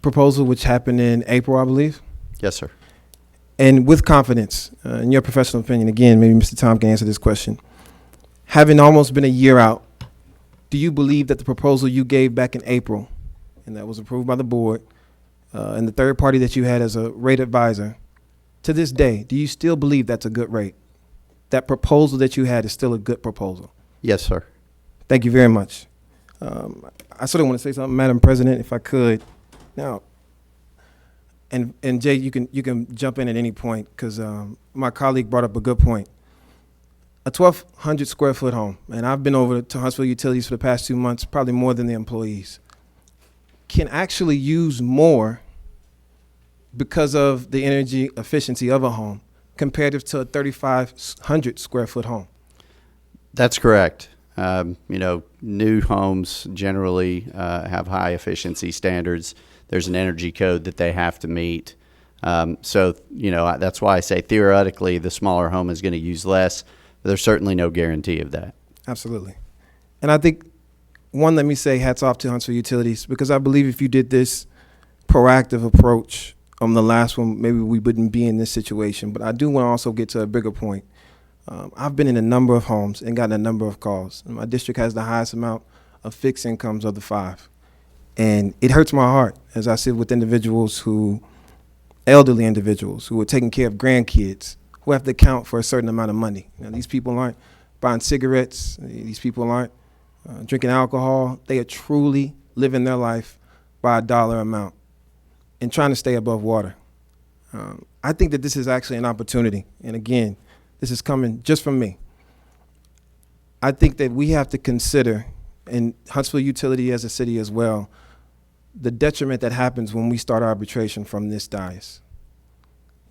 proposal, which happened in April, I believe. Yes, sir. And with confidence, in your professional opinion, again, maybe Mr. Tom can answer this question. Having almost been a year out, do you believe that the proposal you gave back in April, and that was approved by the board, and the third party that you had as a rate advisor, to this day, do you still believe that's a good rate? That proposal that you had is still a good proposal? Yes, sir. Thank you very much. I sort of want to say something, Madam President, if I could. Now, and Jay, you can jump in at any point, because my colleague brought up a good point. A 1,200 square foot home, and I've been over to Huntsville Utilities for the past 2 months, probably more than the employees, can actually use more because of the energy efficiency of a home comparative to a 3,500 square foot home. That's correct. You know, new homes generally have high efficiency standards. There's an energy code that they have to meet. So, you know, that's why I say theoretically the smaller home is going to use less. But there's certainly no guarantee of that. Absolutely. And I think, one, let me say hats off to Huntsville Utilities, because I believe if you did this proactive approach on the last one, maybe we wouldn't be in this situation. But I do want to also get to a bigger point. I've been in a number of homes and gotten a number of calls. And my district has the highest amount of fixed incomes of the 5. And it hurts my heart as I sit with individuals elderly individuals who are taking care of grandkids, who have to account for a certain amount of money. Now, these people aren't buying cigarettes. These people aren't drinking alcohol. They are truly living their life by a dollar amount and trying to stay above water. I think that this is actually an opportunity. And again, this is coming just from me. I think that we have to consider, and Huntsville Utility as a city as well, the detriment that happens when we start arbitration from this dais.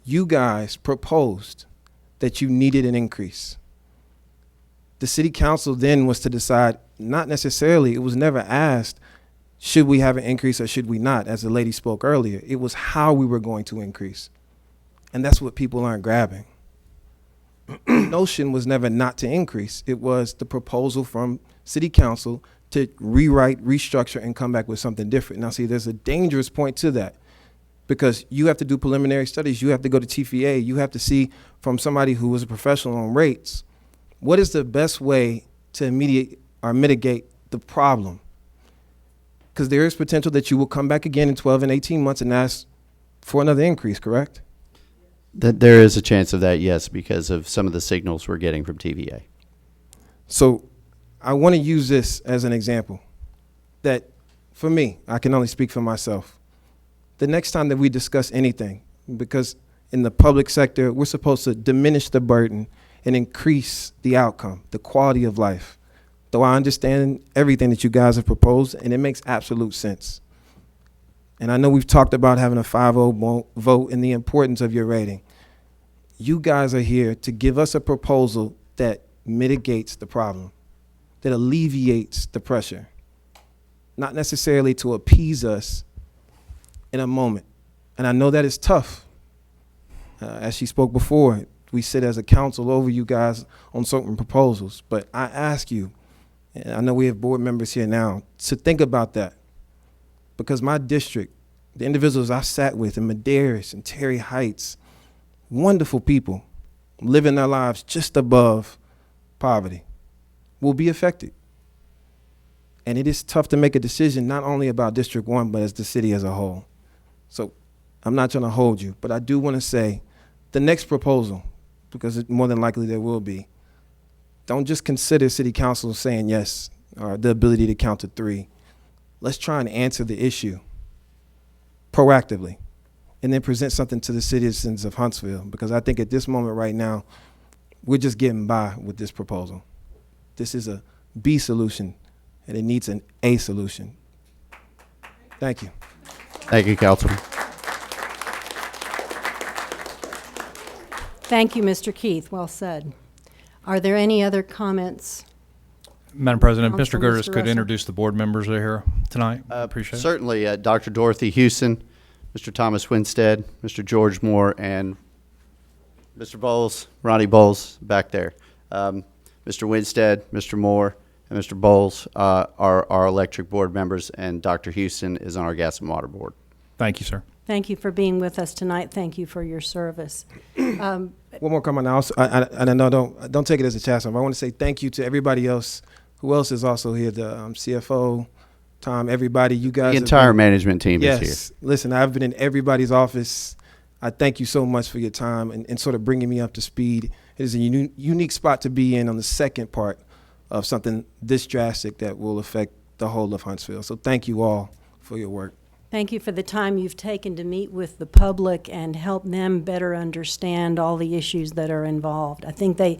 You guys proposed that you needed an increase. The city council then was to decide, not necessarily, it was never asked, should we have an increase or should we not, as the lady spoke earlier. It was how we were going to increase. And that's what people aren't grabbing. The notion was never not to increase. It was the proposal from city council to rewrite, restructure, and come back with something different. Now, see, there's a dangerous point to that, because you have to do preliminary studies. You have to go to TFA. You have to see from somebody who is a professional on rates, what is the best way to mitigate the problem? Because there is potential that you will come back again in 12 and 18 months and ask for another increase, correct? That there is a chance of that, yes, because of some of the signals we're getting from TVA. So I want to use this as an example that, for me, I can only speak for myself. The next time that we discuss anything, because in the public sector, we're supposed to diminish the burden and increase the outcome, the quality of life. Though I understand everything that you guys have proposed, and it makes absolute sense. And I know we've talked about having a 5-0 vote and the importance of your rating. You guys are here to give us a proposal that mitigates the problem, that alleviates the pressure, not necessarily to appease us in a moment. And I know that is tough. As she spoke before, we sit as a council over you guys on certain proposals. But I ask you, and I know we have board members here now, to think about that. Because my district, the individuals I sat with in Medeiros and Terry Heights, wonderful people living their lives just above poverty, will be affected. And it is tough to make a decision not only about District 1, but as the city as a whole. So I'm not trying to hold you, but I do want to say the next proposal, because more than likely there will be, don't just consider city council saying yes, or the ability to count to 3. Let's try and answer the issue proactively and then present something to the citizens of Huntsville, because I think at this moment right now, we're just getting by with this proposal. This is a B solution, and it needs an A solution. Thank you. Thank you, Councilman. Thank you, Mr. Keith. Well said. Are there any other comments? Madam President, if Council, Mr. Gertis Mr. could Russell. introduce the board members that are here tonight. Appreciate it. Certainly, Dr. Dorothy Houston, Mr. Thomas Winstead, Mr. George Moore, and Mr. Bowles, Ronnie Bowles back there. Mr. Winstead, Mr. Moore, and Mr. Bowles are our electric board members, and Dr. Houston is on our gas and water board. Thank you, sir. Thank you for being with us tonight. Thank you for your service. One more comment now. I know, don't take it as a chastisement. I want to say thank you to everybody else. Who else is also here? The CFO, Tom, everybody. You guys. The entire management team is here. Yes. Listen, I've been in everybody's office. I thank you so much for your time and sort of bringing me up to speed. It is a unique spot to be in on the second part of something this drastic that will affect the whole of Huntsville. So thank you all for your work. Thank you for the time you've taken to meet with the public and help them better understand all the issues that are involved. I think I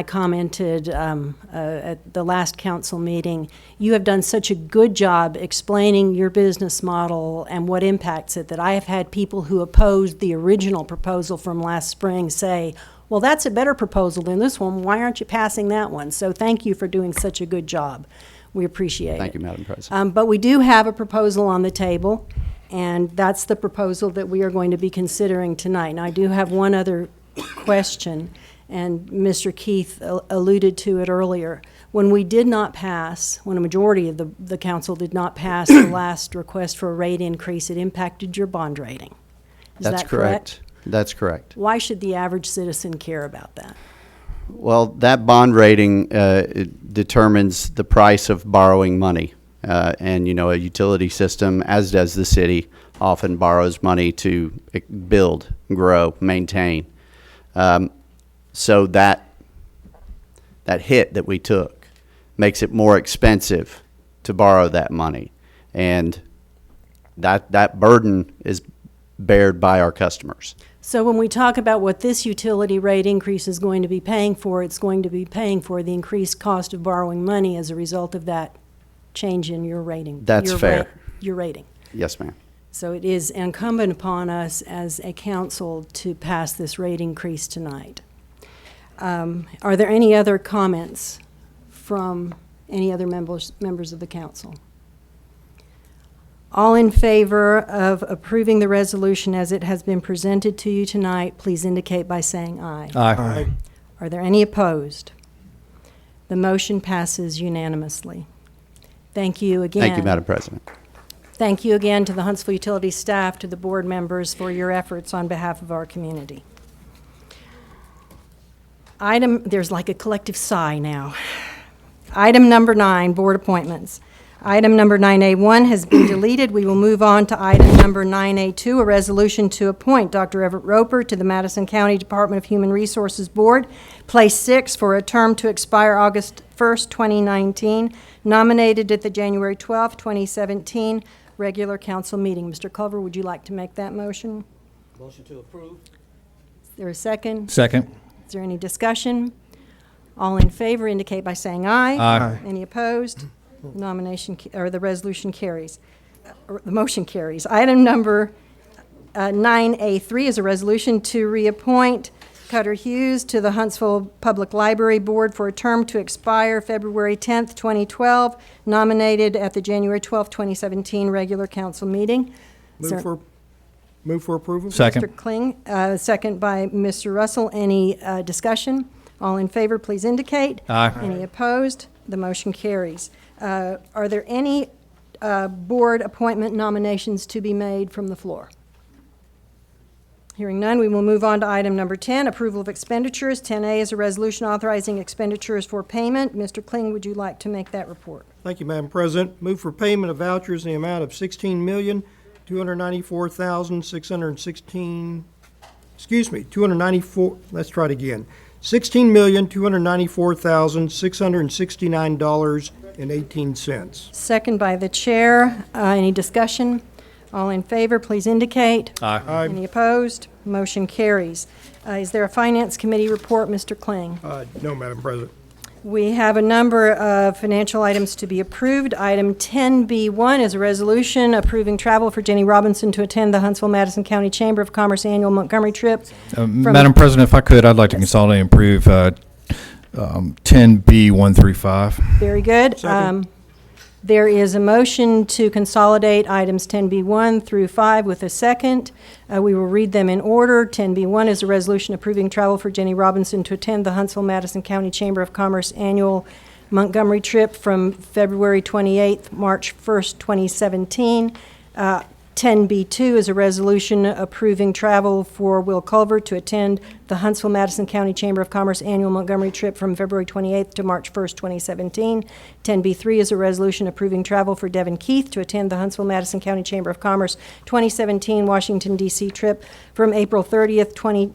commented at the last council meeting, you have done such a good job explaining your business model and what impacts it that I have had people who opposed the original proposal from last spring say, well, that's a better proposal than this one. Why aren't you passing that one? So thank you for doing such a good job. We appreciate it. Thank you, Madam President. But we do have a proposal on the table, and that's the proposal that we are going to be considering tonight. Now, I do have one other question, and Mr. Keith alluded to it earlier. When we did not pass, when a majority of the council did not pass the last request for a rate increase, it impacted your bond rating. Is That's that correct? That's correct. Why should the average citizen care about that? Well, that bond rating it determines the price of borrowing money. And, a utility system, as does the city, often borrows money to build, grow, maintain. So that hit that we took makes it more expensive to borrow that money. And that burden is bared by our customers. So when we talk about what this utility rate increase is going to be paying for, it's going to be paying for the increased cost of borrowing money as a result of that change in your rating. That's fair. Your rating. Yes, ma'am. So it is incumbent upon us as a council to pass this rate increase tonight. Are there any other comments from any other members of the council? All in favor of approving the resolution as it has been presented to you tonight, please indicate by saying aye. Aye. Are there any opposed? The motion passes unanimously. Thank you again. Thank you, Madam President. Thank you again to the Huntsville Utilities staff, to the board members for your efforts on behalf of our community. There's like a collective sigh now. Item number 9, board appointments. Item number 9A1 has been deleted. We will move on to item number 9A2, a resolution to appoint Dr. Everett Roper to the Madison County Department of Human Resources Board, Place 6, for a term to expire August 1st, 2019, nominated at the January 12th, 2017 regular council meeting. Mr. Culver, would you like to make that motion? Motion to approve. Is there a second? Second. Is there any discussion? All in favor indicate by saying aye. Aye. Any opposed? The resolution carries. The motion carries. Item number 9A3 is a resolution to reappoint Cutter Hughes to the Huntsville Public Library Board for a term to expire February 10th, 2012, nominated at the January 12th, 2017 regular council meeting. Move for approval. Second. Mr. Kling, second by Mr. Russell. Any discussion? All in favor, please indicate. Aye. Any opposed? The motion carries. Are there any board appointment nominations to be made from the floor? Hearing none, we will move on to item number 10, approval of expenditures. 10A is a resolution authorizing expenditures for payment. Mr. Kling, would you like to make that report? Thank you, Madam President. Move for payment of vouchers in the amount of $16,294,616. Excuse me, 294. Let's try it again. $16,294,669.18. Second by the chair. Any discussion? All in favor, please indicate. Aye. Any opposed? Motion carries. Is there a Finance Committee report, Mr. Kling? No, Madam President. We have a number of financial items to be approved. Item 10B1 is a resolution approving travel for Jenny Robinson to attend the Huntsville-Madison County Chamber of Commerce annual Montgomery trip. Madam President, if I could, I'd like to consolidate and approve 10B135. Very good. There is a motion to consolidate items 10B1 through 5 with a second. We will read them in order. 10B1 is a resolution approving travel for Jenny Robinson to attend the Huntsville-Madison County Chamber of Commerce annual Montgomery trip from February 28th, March 1st, 2017. 10B2 is a resolution approving travel for Will Culver to attend the Huntsville-Madison County Chamber of Commerce annual Montgomery trip from February 28th to March 1st, 2017. 10B3 is a resolution approving travel for Devin Keith to attend the Huntsville-Madison County Chamber of Commerce 2017 Washington, D.C. trip from April 30th to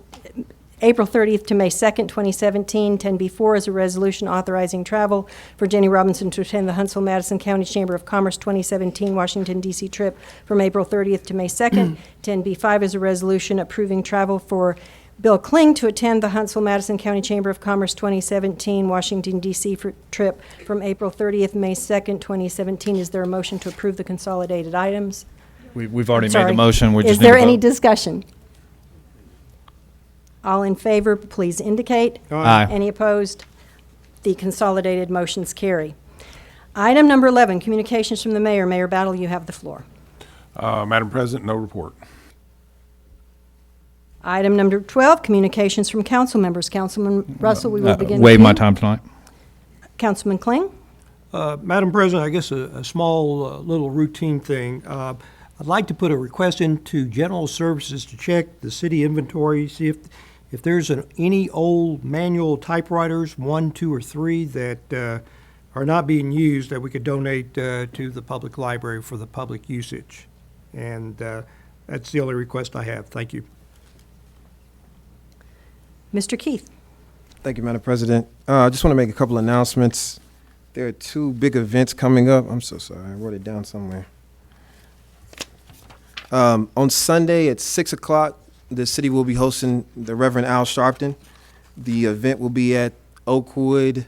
May 2nd, 2017. 10B4 is a resolution authorizing travel for Jenny Robinson to attend the Huntsville-Madison County Chamber of Commerce 2017 Washington, D.C. trip from April 30th to May 2nd. 10B5 is a resolution approving travel for Bill Kling to attend the Huntsville-Madison County Chamber of Commerce 2017 Washington, D.C. trip from April 30th, May 2nd, 2017. Is there a motion to approve the consolidated items? We've already made the motion. We Is just need there to any vote. discussion? All in favor, please indicate. Aye. Any opposed? The consolidated motions carry. Item number 11, communications from the mayor. Mayor Battle, you have the floor. Madam President, no report. Item number 12, communications from council members. Councilman Russell, we will begin with Waive my you. time tonight. Councilman Kling? Madam President, I guess a small little routine thing. I'd like to put a request into General Services to check the city inventory, see if there's any old manual typewriters, 1, 2, or 3, that are not being used that we could donate to the public library for the public usage. And that's the only request I have. Thank you. Mr. Keith? Thank you, Madam President. I just want to make a couple announcements. There are 2 big events coming up. I'm so sorry. I wrote it down somewhere. On Sunday at 6 o'clock, the city will be hosting the Reverend Al Sharpton. The event will be at Oakwood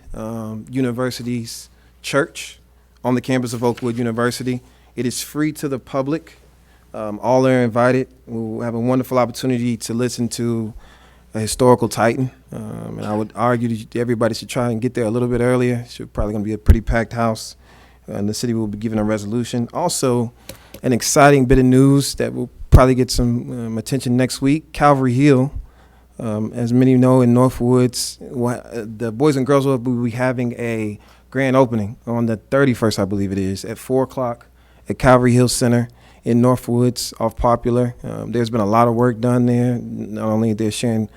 University's church on the campus of Oakwood University. It is free to the public. All are invited. We'll have a wonderful opportunity to listen to a historical titan. And I would argue that everybody should try and get there a little bit earlier. It's probably going to be a pretty packed house. And the city will be giving a resolution. Also, an exciting bit of news that will probably get some attention next week. Calvary Hill, as many know, in Northwoods, the Boys and Girls Club will be having a grand opening on the 31st, I believe it is, at 4 o'clock at Calvary Hill Center in Northwoods off Popular. There's been a lot of work done there. Not only they're sharing,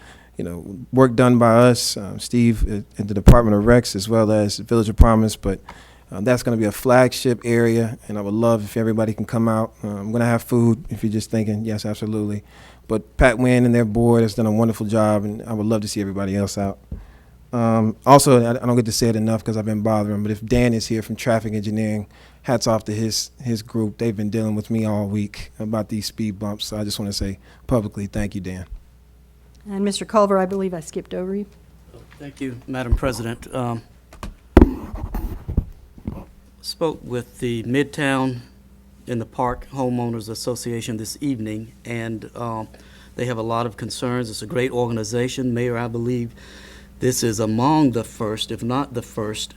work done by us, Steve at the Department of Recs, as well as Village of Promise, but that's going to be a flagship area, and I would love if everybody can come out. I'm going to have food, if you're just thinking. Yes, absolutely. But Pat Wynn and their board has done a wonderful job, and I would love to see everybody else out. Also, I don't get to say it enough because I've been bothering, but if Dan is here from Traffic Engineering, hats off to his group. They've been dealing with me all week about these speed bumps, so I just want to say publicly, thank you, Dan. And Mr. Culver, I believe I skipped over you. Thank you, Madam President. Spoke with the Midtown in the Park Homeowners Association this evening, and they have a lot of concerns. It's a great organization. Mayor, I believe this is among the first, if not the first,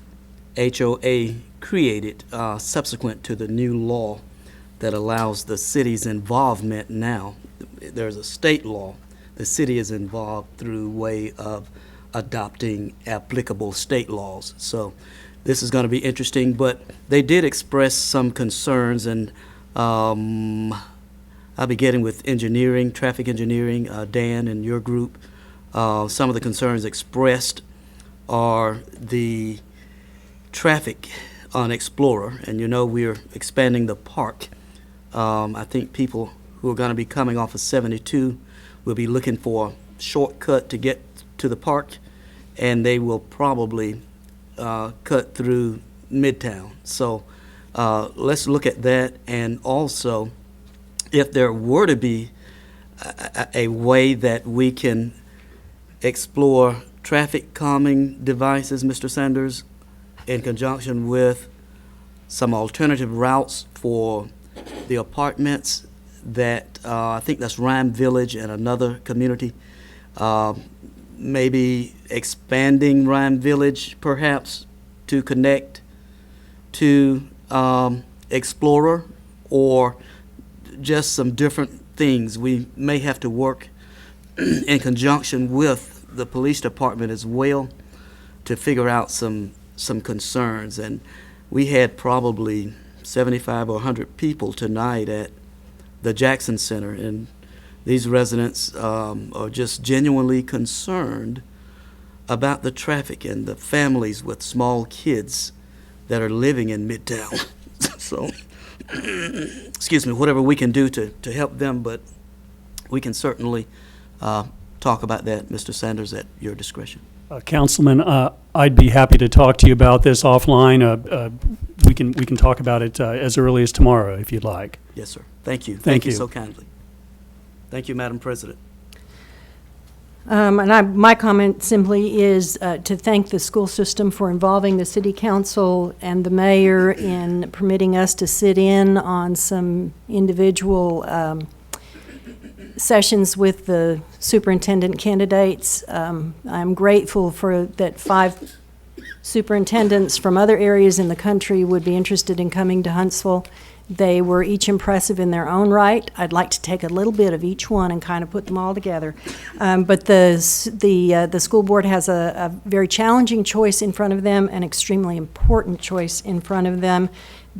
HOA created subsequent to the new law that allows the city's involvement now. There's a state law. The city is involved through way of adopting applicable state laws. So this is going to be interesting, but they did express some concerns, and I'll be getting with engineering, traffic engineering, Dan and your group. Some of the concerns expressed are the traffic on Explorer, and we're expanding the park. I think people who are going to be coming off of 72 will be looking for a shortcut to get to the park, and they will probably cut through Midtown. So let's look at that, and also if there were to be a way that we can explore traffic calming devices, Mr. Sanders, in conjunction with some alternative routes for the apartments that, I think that's Rhyme Village and another community. Maybe expanding Rhyme Village perhaps to connect to Explorer, or just some different things. We may have to work in conjunction with the police department as well to figure out some concerns. And we had probably 75 or 100 people tonight at the Jackson Center, and these residents are just genuinely concerned about the traffic and the families with small kids that are living in Midtown. So, excuse me, whatever we can do to help them, but we can certainly talk about that, Mr. Sanders, at your discretion. Councilman, I'd be happy to talk to you about this offline. We can talk about it as early as tomorrow if you'd like. Yes, sir. Thank you. Thank you you so kindly. Thank you, Madam President. My comment simply is to thank the school system for involving the city council and the mayor in permitting us to sit in on some individual sessions with the superintendent candidates. I'm grateful for that 5 superintendents from other areas in the country would be interested in coming to Huntsville. They were each impressive in their own right. I'd like to take a little bit of each one and kind of put them all together. But the school board has a very challenging choice in front of them, an extremely important choice in front of them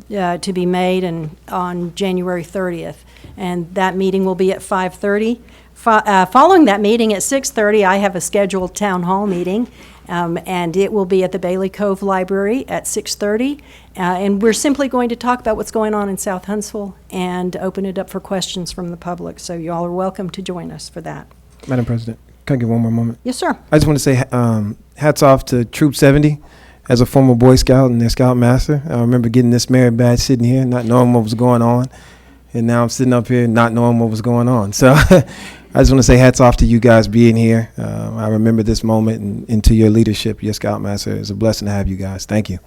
to be made on January 30th. And that meeting will be at 5:30. Following that meeting at 6:30, I have a scheduled town hall meeting. And it will be at the Bailey Cove Library at 6:30. And we're simply going to talk about what's going on in South Huntsville and open it up for questions from the public. So you all are welcome to join us for that. Madam President, can I get one more moment? Yes, sir. I just want to say hats off to Troop 70. As a former Boy Scout and their Scout Master, I remember getting this merit badge sitting here, not knowing what was going on. And now I'm sitting up here not knowing what was going on. So I just want to say hats off to you guys being here. I remember this moment and to your leadership, your Scoutmaster. It's a blessing to have you guys. Thank you.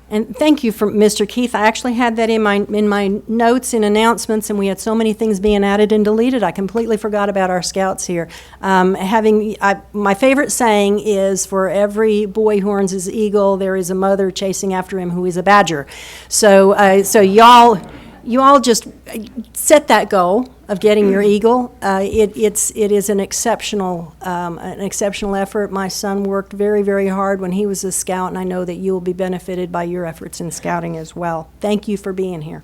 And thank you for Mr. Keith. I actually had that in my notes in announcements, and we had so many things being added and deleted. I completely forgot about our scouts here. My favorite saying is, for every boy who earns his eagle, there is a mother chasing after him who is a badger. So you all just set that goal of getting your eagle. It is an exceptional effort. My son worked very, very hard when he was a scout, and I know that you will be benefited by your efforts in scouting as well. Thank you for being here.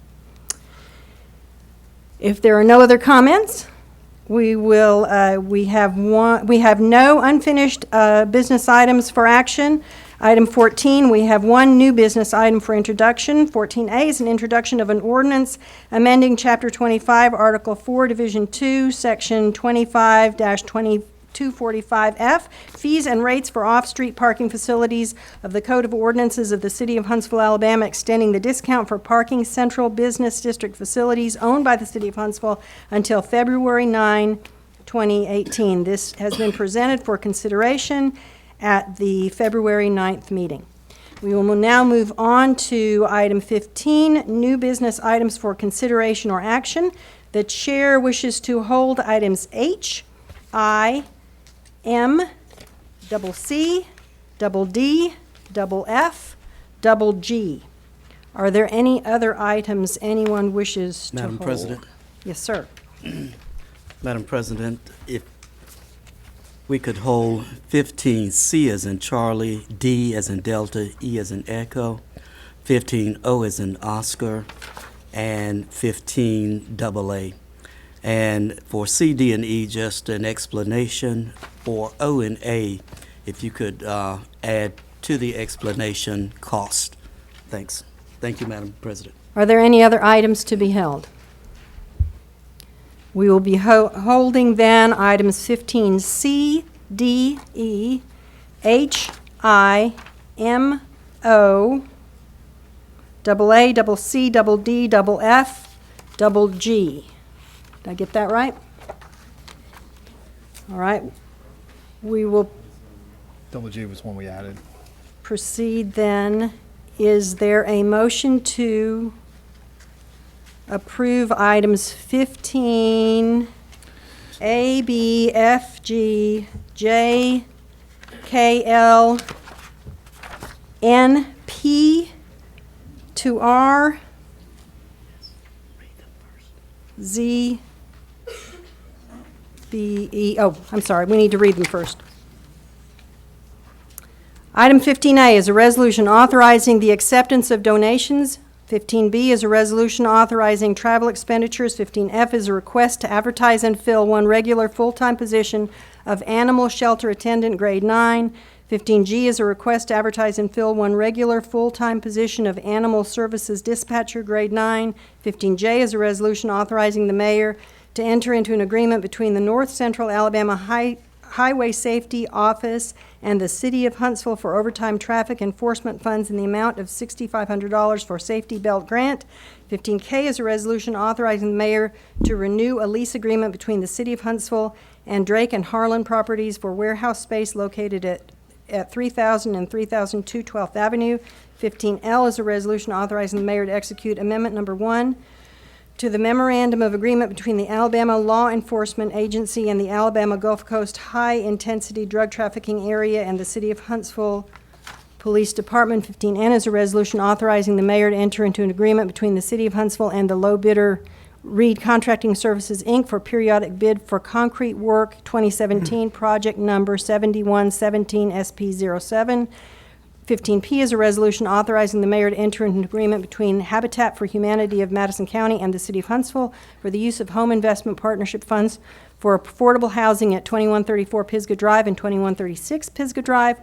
If there are no other comments, we have no unfinished business items for action. Item 14, we have one new business item for introduction. 14A is an introduction of an ordinance amending Chapter 25, Article 4, Division 2, Section 25-2245F, fees and rates for off-street parking facilities of the Code of Ordinances of the City of Huntsville, Alabama, extending the discount for parking central business district facilities owned by the City of Huntsville until February 9, 2018. This has been presented for consideration at the February 9th meeting. We will now move on to item 15, new business items for consideration or action. The chair wishes to hold items H, I, M, double C, double D, double F, double G. Are there any other items anyone wishes to hold? Madam President? Yes, sir. Madam President, if we could hold 15 C as in Charlie, D as in Delta, E as in Echo, 15 O as in Oscar, and 15 AA. And for C, D, and E, just an explanation. For O and A, if you could add to the explanation cost. Thanks. Thank you, Madam President. Are there any other items to be held? We will be holding then items 15C, D, E, H, I, M, O, double A, double C, double D, double F, double G. Did I get that right? All right. We will Double G was one we added. Proceed then. Is there a motion to approve items 15, A, B, F, G, J, K, L, N, P to R, Z, B, E, oh, I'm sorry, we need to read them first. Item 15A is a resolution authorizing the acceptance of donations. 15B is a resolution authorizing travel expenditures. 15F is a request to advertise and fill one regular full-time position of animal shelter attendant, grade 9. 15G is a request to advertise and fill one regular full-time position of animal services dispatcher, grade 9. 15J is a resolution authorizing the mayor to enter into an agreement between the North Central Alabama Highway Safety Office and the City of Huntsville for overtime traffic enforcement funds in the amount of $6,500 for safety belt grant. 15K is a resolution authorizing the mayor to renew a lease agreement between the City of Huntsville and Drake and Harlan Properties for warehouse space located at 3000 and 3002 12th Avenue. 15L is a resolution authorizing the mayor to execute amendment number 1 to the memorandum of agreement between the Alabama Law Enforcement Agency and the Alabama Gulf Coast High Intensity Drug Trafficking Area and the City of Huntsville Police Department. 15N is a resolution authorizing the mayor to enter into an agreement between the City of Huntsville and the low bidder Reed Contracting Services, Inc. for periodic bid for concrete work 2017, project number 7117 SP07. 15P is a resolution authorizing the mayor to enter into an agreement between Habitat for Humanity of Madison County and the City of Huntsville for the use of home investment partnership funds for affordable housing at 2134 Pisgah Drive and 2136 Pisgah Drive.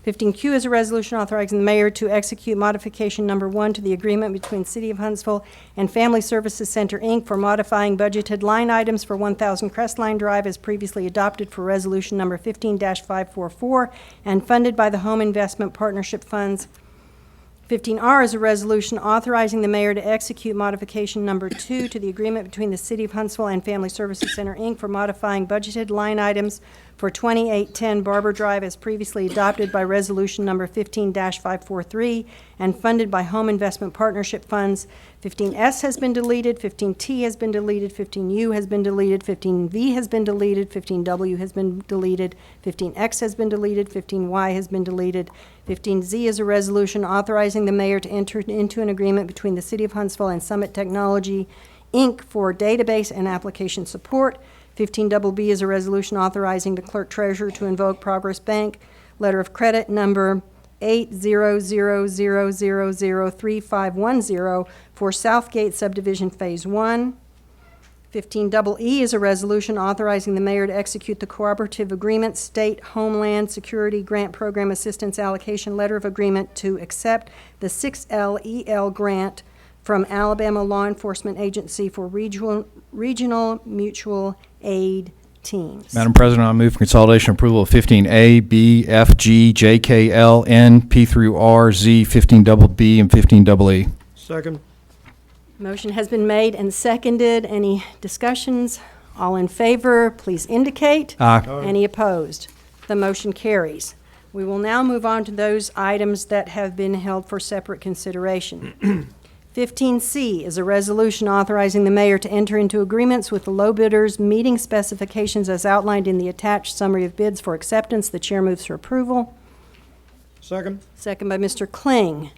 15Q is a resolution authorizing the mayor to execute modification number 1 to the agreement between City of Huntsville and Family Services Center, Inc. for modifying budgeted line items for 1000 Crestline Drive as previously adopted for resolution number 15-544 and funded by the Home Investment Partnership Funds. 15R is a resolution authorizing the mayor to execute modification number 2 to the agreement between the City of Huntsville and Family Services Center, Inc. for modifying budgeted line items for 2810 Barber Drive as previously adopted by resolution number 15-543 and funded by Home Investment Partnership Funds. 15S has been deleted, 15T has been deleted, 15U has been deleted, 15V has been deleted, 15W has been deleted, 15X has been deleted, 15Y has been deleted. 15Z is a resolution authorizing the mayor to enter into an agreement between the City of Huntsville and Summit Technology, Inc. for database and application support. 15BB is a resolution authorizing the clerk treasurer to invoke Progress Bank letter of credit number 800003510 for Southgate Subdivision Phase 1. 15EE is a resolution authorizing the mayor to execute the cooperative agreement State Homeland Security Grant Program Assistance Allocation Letter of Agreement to accept the 6LEL grant from Alabama Law Enforcement Agency for regional mutual aid teams. Madam President, I move for consolidation approval of 15A, B, F, G, J, K, L, N, P through R, Z, 15BB, and 15EE. Second. Motion has been made and seconded. Any discussions? All in favor, please indicate. Aye. Any opposed? The motion carries. We will now move on to those items that have been held for separate consideration. 15C is a resolution authorizing the mayor to enter into agreements with the low bidders meeting specifications as outlined in the attached summary of bids for acceptance. The chair moves for approval. Second. Second by Mr. Kling.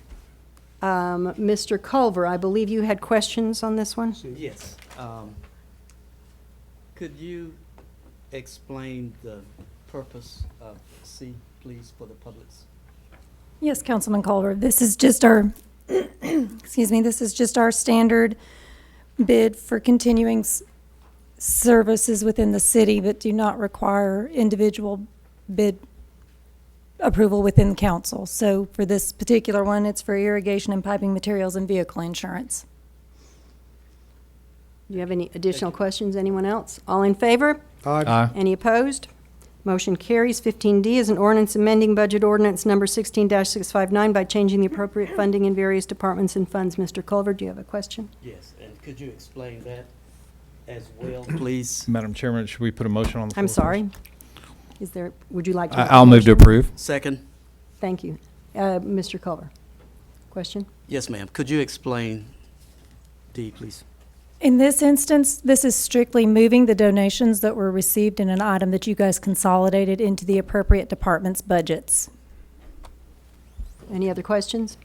Mr. Culver, I believe you had questions on this one? Yes. Could you explain the purpose of C, please, for the public's? Yes, Councilman Culver. This is just our, excuse me, this is just our standard bid for continuing services within the city that do not require individual bid approval within the council. So for this particular one, it's for irrigation and piping materials and vehicle insurance. Do you have any additional questions? Anyone else? All in favor? Aye. Aye. Any opposed? Motion carries. 15D is an ordinance amending budget ordinance number 16-659 by changing the appropriate funding in various departments and funds. Mr. Culver, do you have a question? Yes, and could you explain that as well, please? Madam Chairman, should we put a motion on the floor? I'm sorry. Would you like to? make a I'll move to motion? approve. Second. Thank you. Mr. Culver, question? Yes, ma'am. Could you explain D, please? In this instance, this is strictly moving the donations that were received in an item that you guys consolidated into the appropriate departments' budgets. Any other questions?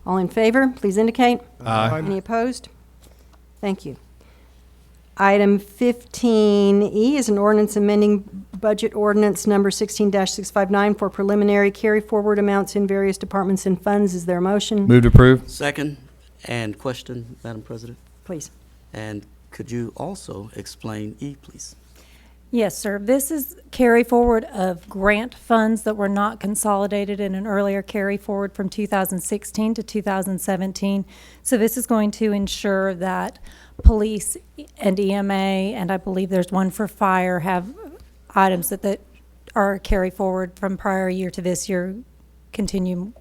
All in favor, please indicate. Aye. Any opposed? Thank you. Item 15E is an ordinance amending budget ordinance number 16-659 for preliminary carry-forward amounts in various departments and funds. Is there a motion? Move to approve. Second. And question, Madam President? Please. And could you also explain E, please? Yes, sir. This is carry forward of grant funds that were not consolidated in an earlier carry forward from 2016 to 2017. So this is going to ensure that police and EMA, and I believe there's one for fire, have items that are carry forward from prior year to this year continue.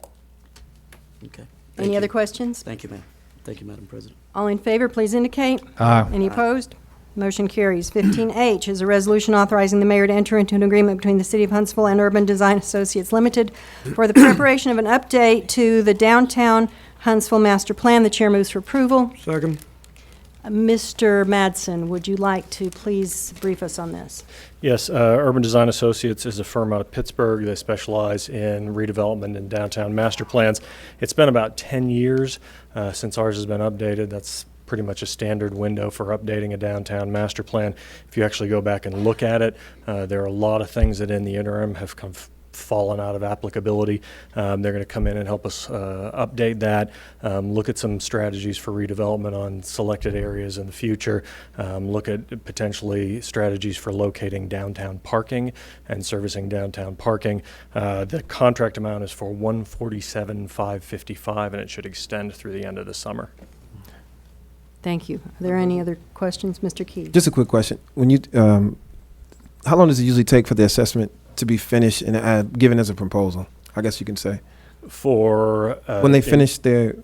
Okay. Any other questions? Thank you, ma'am. Thank you, Madam President. All in favor, please indicate. Aye. Any opposed? Motion carries. 15H is a resolution authorizing the mayor to enter into an agreement between the City of Huntsville and Urban Design Associates Limited for the preparation of an update to the downtown Huntsville master plan. The chair moves for approval. Second. Mr. Madsen, would you like to please brief us on this? Yes, Urban Design Associates is a firm out of Pittsburgh. They specialize in redevelopment and downtown master plans. It's been about 10 years since ours has been updated. That's pretty much a standard window for updating a downtown master plan. If you actually go back and look at it, there are a lot of things that in the interim have fallen out of applicability. They're going to come in and help us update that, look at some strategies for redevelopment on selected areas in the future, look at potentially strategies for locating downtown parking and servicing downtown parking. The contract amount is for $147,555, and it should extend through the end of the summer. Thank you. Are there any other questions, Mr. Key? Just a quick question. When you, how long does it usually take for the assessment to be finished and given as a proposal, I guess you can say? For when they finish their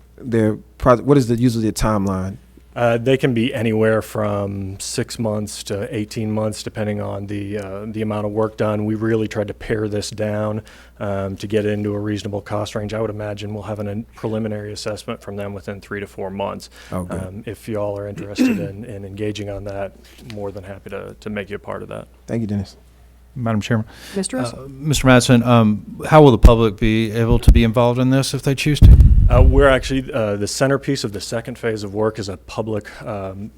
project, what is usually the timeline? They can be anywhere from 6 months to 18 months, depending on the amount of work done. We really tried to pare this down to get it into a reasonable cost range. I would imagine we'll have a preliminary assessment from them within 3 to 4 months. Okay. If you all are interested in engaging on that, more than happy to make you a part of that. Thank you, Dennis. Madam Chairman. Mr. Russell. Mr. Madsen, how will the public be able to be involved in this if they choose to? We're actually, the centerpiece of the second phase of work is a public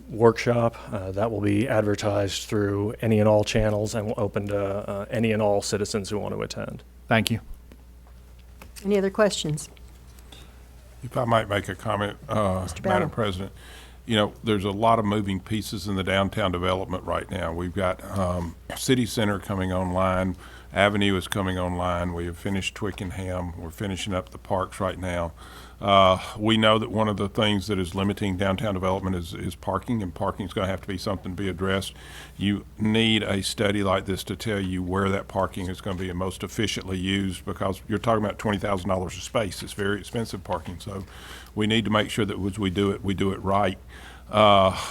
workshop that will be advertised through any and all channels and will open to any and all citizens who want to attend. Thank you. Any other questions? If I might make a comment, Madam President. You know, there's a lot of moving pieces in the downtown development right now. We've got City Center coming online. Avenue is coming online. We have finished Twickenham. We're finishing up the parks right now. We know that one of the things that is limiting downtown development is parking, and parking is going to have to be something to be addressed. You need a study like this to tell you where that parking is going to be most efficiently used, because you're talking about $20,000 a space. It's very expensive parking, so we need to make sure that as we do it right.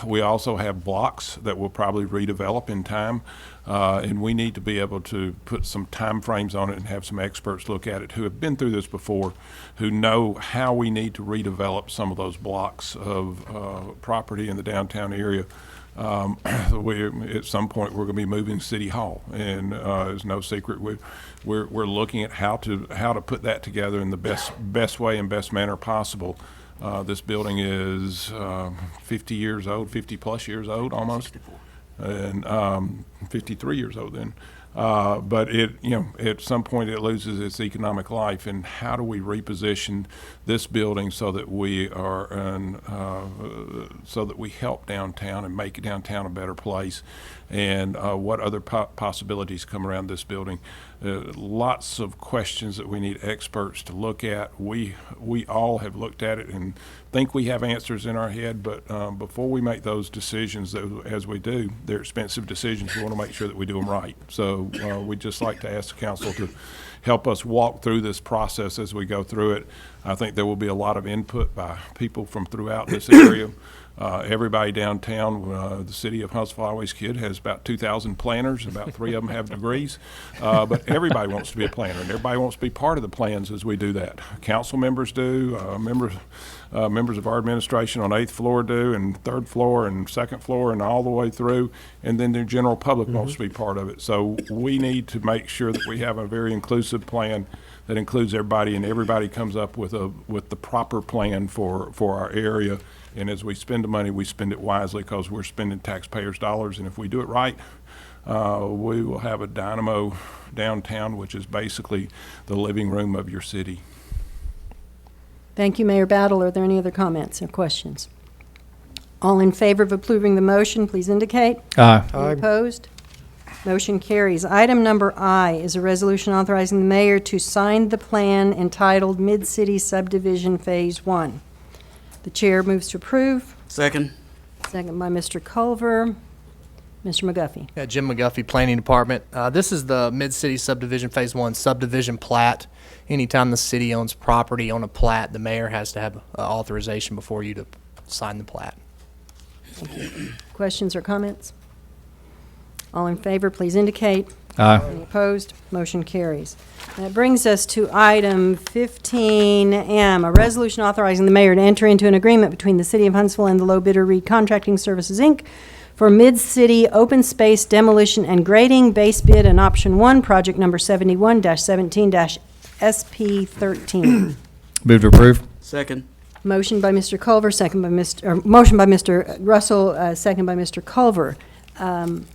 We also have blocks that we'll probably redevelop in time, and we need to be able to put some time frames on it and have some experts look at it who have been through this before, who know how we need to redevelop some of those blocks of property in the downtown area. At some point we're going to be moving City Hall, and it's no secret we're looking at how to put that together in the best way and best manner possible. This building is 50 years old, 50 plus years old almost, and 53 years old then. But at some point it loses its economic life, and how do we reposition this building so that we help downtown and make downtown a better place, and what other possibilities come around this building? Lots of questions that we need experts to look at. We all have looked at it and think we have answers in our head, but before we make those decisions, as we do, they're expensive decisions. We want to make sure that we do them right. So we'd just like to ask the council to help us walk through this process as we go through it. I think there will be a lot of input by people from throughout this area. Everybody downtown, the city of Huntsville, I always kid, has about 2,000 planners. About 3 of them have degrees. But everybody wants to be a planner, and everybody wants to be part of the plans as we do that. Council members do, members of our administration on 8th floor do, and 3rd floor and 2nd floor and all the way through, and then the general public wants to be part of it. So we need to make sure that we have a very inclusive plan that includes everybody, and everybody comes up with the proper plan for our area. And as we spend the money, we spend it wisely because we're spending taxpayers' dollars. And if we do it right, we will have a dynamo downtown, which is basically the living room of your city. Thank you, Mayor Battle. Are there any other comments or questions? All in favor of approving the motion, please indicate. Aye. Any opposed? Motion carries. Item number I is a resolution authorizing the mayor to sign the plan entitled Mid-City Subdivision Phase 1. The chair moves to approve. Second. Second by Mr. Culver. Mr. McGuffey. Yeah, Jim McGuffey, Planning Department. This is the Mid-City Subdivision Phase 1 subdivision plat. Anytime the city owns property on a plat, the mayor has to have authorization before you to sign the plat. Questions or comments? All in favor, please indicate. Aye. Any opposed? Motion carries. That brings us to item 15M, a resolution authorizing the mayor to enter into an agreement between the City of Huntsville and the low bidder Reed Contracting Services, Inc. for mid-city open space demolition and grading, base bid and option 1, project number 71-17-SP13. Move to approve. Second. Motion by Mr. Culver, motion by Mr. Russell, second by Mr. Culver.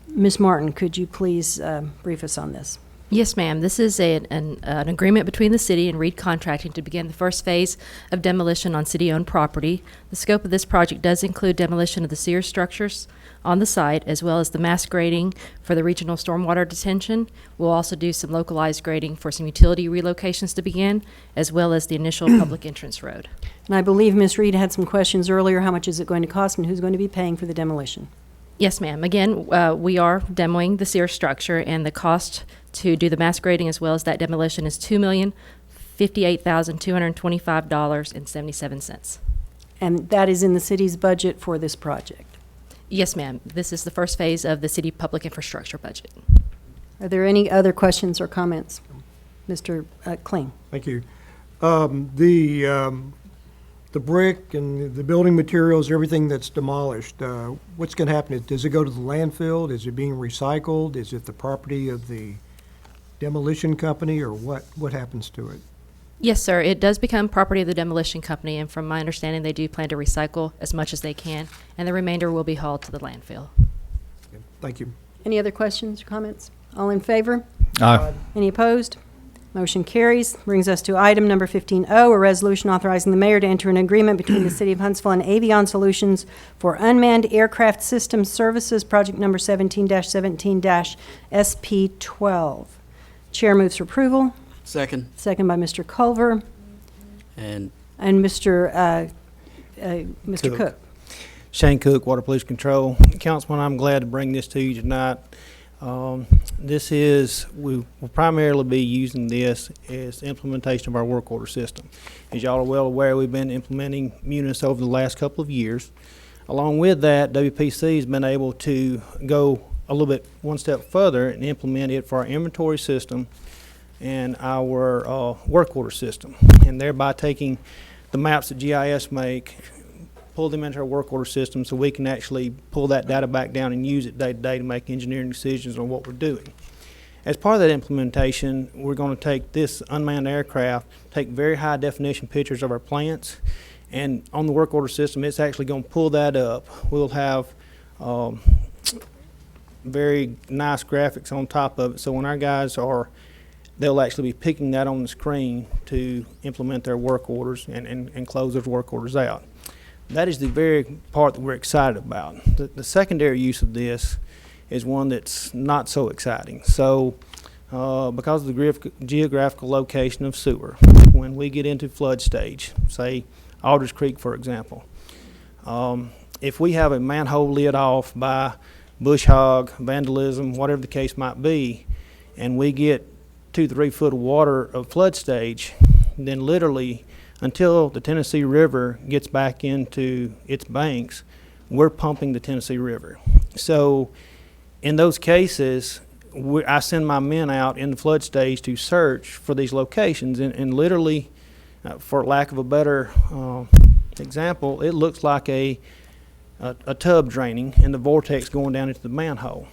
Ms. Martin, could you please brief us on this? Yes, ma'am. This is an agreement between the city and Reed Contracting to begin the first phase of demolition on city-owned property. The scope of this project does include demolition of the sewer structures on the site, as well as the mass grading for the regional stormwater detention. We'll also do some localized grading for some utility relocations to begin, as well as the initial public entrance road. And I believe Ms. Reed had some questions earlier. How much is it going to cost and who's going to be paying for the demolition? Yes, ma'am. Again, we are demoing the sewer structure, and the cost to do the mass grading as well as that demolition is $2,058,225.77. And that is in the city's budget for this project? Yes, ma'am. This is the first phase of the city public infrastructure budget. Are there any other questions or comments? Mr. Kling. Thank you. The brick and the building materials, everything that's demolished, what's going to happen? Does it go to the landfill? Is it being recycled? Is it the property of the demolition company, or what happens to it? Yes, sir. It does become property of the demolition company, and from my understanding, they do plan to recycle as much as they can, and the remainder will be hauled to the landfill. Okay, thank you. Any other questions or comments? All in favor? Aye. Any opposed? Motion carries. Brings us to item number 15O, a resolution authorizing the mayor to enter an agreement between the City of Huntsville and Avion Solutions for unmanned aircraft system services, project number 17-17-SP12. Chair moves for approval. Second. Second by Mr. Culver. And Mr. Cook. Shane Cook, Water Pollution Control. Councilman, I'm glad to bring this to you tonight. We will primarily be using this as implementation of our work order system. As y'all are well aware, we've been implementing Munis over the last couple of years. Along with that, WPC has been able to go a little bit one step further and implement it for our inventory system and our work order system, and thereby taking the maps that GIS make, pull them into our work order system so we can actually pull that data back down and use it day to day to make engineering decisions on what we're doing. As part of that implementation, we're going to take this unmanned aircraft, take very high definition pictures of our plants, and on the work order system, it's actually going to pull that up. We'll have very nice graphics on top of it, so when our guys they'll actually be picking that on the screen to implement their work orders and close those work orders out. That is the very part that we're excited about. The secondary use of this is one that's not so exciting. So because of the geographical location of sewer, when we get into flood stage, say Alders Creek, for example, if we have a manhole lit off by bush hog, vandalism, whatever the case might be, and we get 2 to 3 foot of water of flood stage, then literally until the Tennessee River gets back into its banks, we're pumping the Tennessee River. So in those cases, I send my men out in the flood stage to search for these locations, and literally, for lack of a better example, it looks like a tub draining and the vortex going down into the manhole.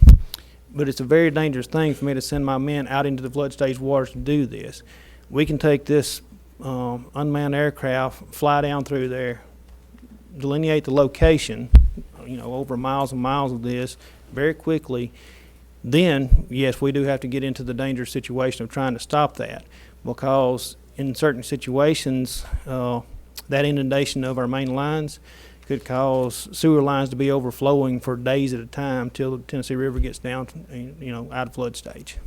But it's a very dangerous thing for me to send my men out into the flood stage waters to do this. We can take this unmanned aircraft, fly down through there, delineate the location, over miles and miles of this very quickly. Then, yes, we do have to get into the dangerous situation of trying to stop that, because in certain situations, that inundation of our main lines could cause sewer lines to be overflowing for days at a time till the Tennessee River gets down, out of flood stage.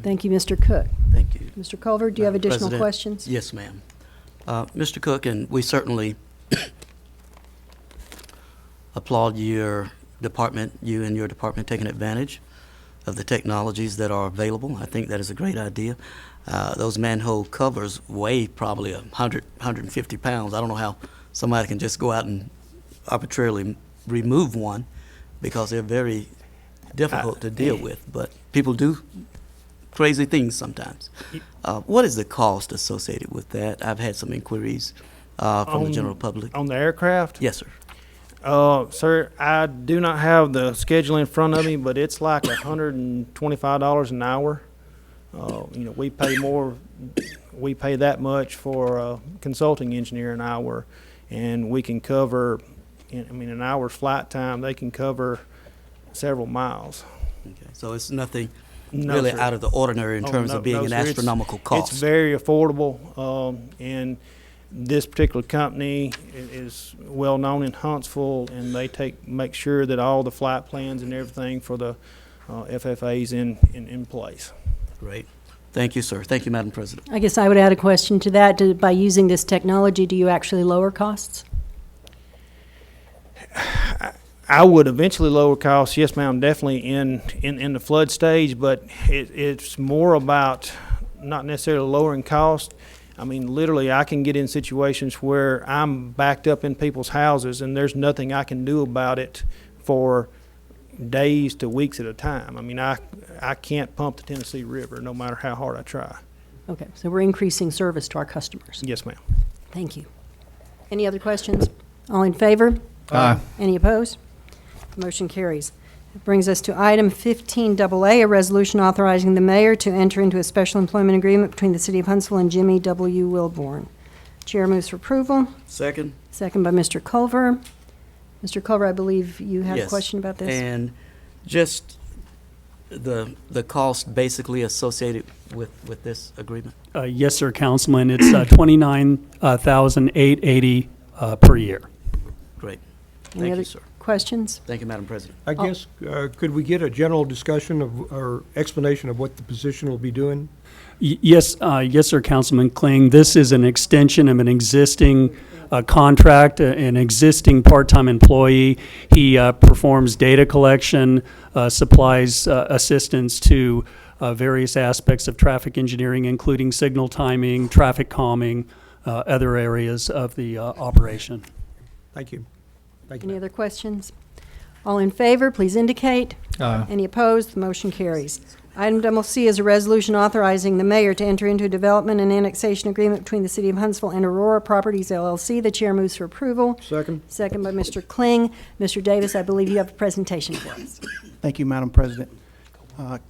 Thank you, Mr. Cook. Thank you. Mr. Culver, do you have Madam additional President? questions? Yes, ma'am. Mr. Cook, and we certainly applaud your department, you and your department taking advantage of the technologies that are available. I think that is a great idea. Those manhole covers weigh probably 100, 150 pounds. I don't know how somebody can just go out and arbitrarily remove one, because they're very difficult to deal with, but people do crazy things sometimes. What is the cost associated with that? I've had some inquiries from the general public. On the aircraft? Yes, sir. Sir, I do not have the schedule in front of me, but it's like $125 an hour. We pay more. We pay that much for a consulting engineer an hour, and we can cover. An hour's flight time, they can cover several miles. Okay, so it's nothing No, really sir. out of the ordinary in terms of being an sir. astronomical cost. It's very affordable, and this particular company is well known in Huntsville, and they make sure that all the flight plans and everything for the FFA's in place. Great. Thank you, sir. Thank you, Madam President. I guess I would add a question to that. By using this technology, do you actually lower costs? I would eventually lower costs, yes, ma'am, definitely in the flood stage, but it's more about not necessarily lowering cost. Literally, I can get in situations where I'm backed up in people's houses, and there's nothing I can do about it for days to weeks at a time. I can't pump the Tennessee River no matter how hard I try. Okay, so we're increasing service to our customers. Yes, ma'am. Thank you. Any other questions? All in favor? Aye. Any opposed? Motion carries. That brings us to item 15AA, a resolution authorizing the mayor to enter into a special employment agreement between the City of Huntsville and Jimmy W. Wilborn. Chair moves for approval. Second? Second by Mr. Culver. Mr. Culver, I believe you have a Yes. question about this? And just the cost basically associated with this agreement? Yes, sir, Councilman. It's $29,880 per year. Great. Any Thank other you, sir. questions? Thank you, Madam President. I guess, could we get a general discussion of, or explanation of what the position will be doing? Yes, sir, Councilman Kling. This is an extension of an existing contract, an existing part-time employee. He performs data collection, supplies assistance to various aspects of traffic engineering, including signal timing, traffic calming, other areas of the operation. Thank you. Thank you. Any other questions? All in favor, please indicate. Aye. Any opposed? The motion carries. Item double C is a resolution authorizing the mayor to enter into a development and annexation agreement between the City of Huntsville and Aurora Properties LLC. The chair moves for approval. Second. Second by Mr. Kling. Mr. Davis, I believe you have a presentation for us. Thank you, Madam President.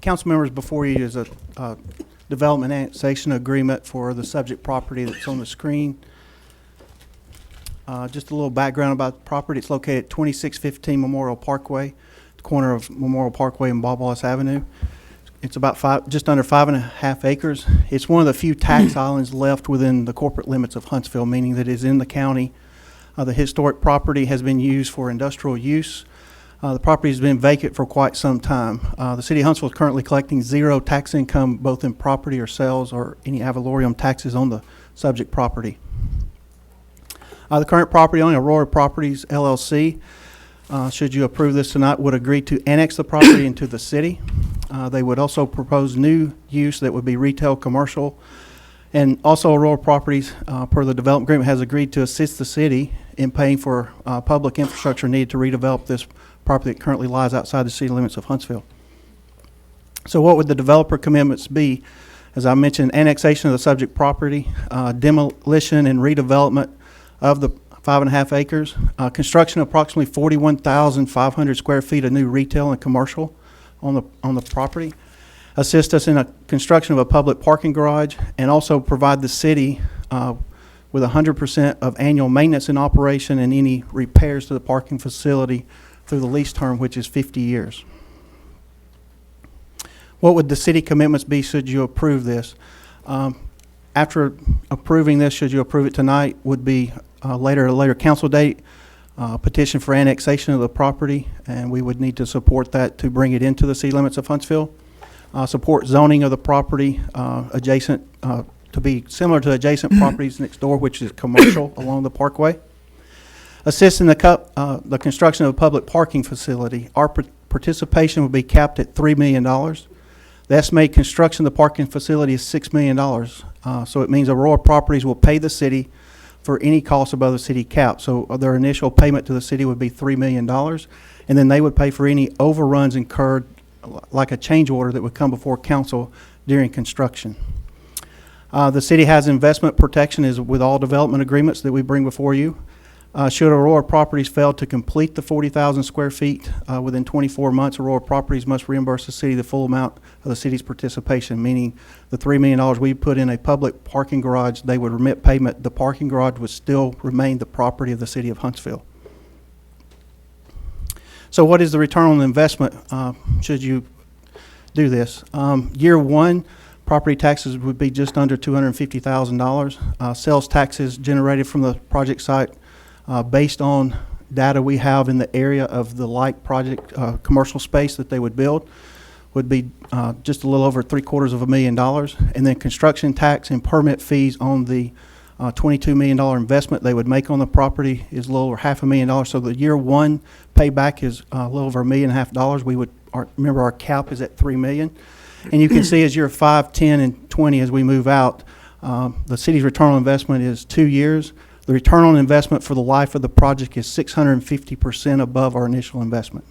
Council members, before you is a development annexation agreement for the subject property that's on the screen. Just a little background about the property. It's located at 2615 Memorial Parkway, the corner of Memorial Parkway and Bob Wallace Avenue. It's about just under 5.5 acres. It's one of the few tax islands left within the corporate limits of Huntsville, meaning that it is in the county. The historic property has been used for industrial use. The property has been vacant for quite some time. The City of Huntsville is currently collecting zero tax income, both in property or sales or any ad valorem taxes on the subject property. The current property owner, Aurora Properties LLC, should you approve this tonight, would agree to annex the property into the city. They would also propose new use that would be retail commercial, And also, Aurora Properties, per the development agreement, has agreed to assist the city in paying for public infrastructure needed to redevelop this property that currently lies outside the city limits of Huntsville. So what would the developer commitments be? As I mentioned, annexation of the subject property, demolition and redevelopment of the 5.5 acres, construction of approximately 41,500 square feet of new retail and commercial on the property, assist us in a construction of a public parking garage, and also provide the city with 100% of annual maintenance and operation and any repairs to the parking facility through the lease term, which is 50 years. What would the city commitments be should you approve this? After approving this, should you approve it tonight, would be a later council date, petition for annexation of the property, and we would need to support that to bring it into the city limits of Huntsville. Support zoning of the property adjacent to be similar to adjacent properties next door, which is commercial along the parkway. Assist in the construction of a public parking facility. Our participation will be capped at $3 million. The estimated construction of the parking facility is $6 million. So it means Aurora Properties will pay the city for any cost above the city cap. So their initial payment to the city would be $3 million, and then they would pay for any overruns incurred, like a change order that would come before council during construction. The city has investment protection as with all development agreements that we bring before you. Should Aurora Properties fail to complete the 40,000 square feet within 24 months, Aurora Properties must reimburse the city the full amount of the city's participation, meaning the $3 million we put in a public parking garage, they would remit payment. The parking garage would still remain the property of the city of Huntsville. So what is the return on investment should you do this? Year one, property taxes would be just under $250,000. Sales taxes generated from the project site based on data we have in the area of the light project commercial space that they would build would be just a little over $750,000. And then construction tax and permit fees on the $22 million investment they would make on the property is a little over $500,000. So the year one payback is a little over $1.5 million. We would remember our cap is at $3 million. And you can see as year 5, 10, and 20 as we move out, the city's return on investment is 2 years. The return on investment for the life of the project is 650% above our initial investment.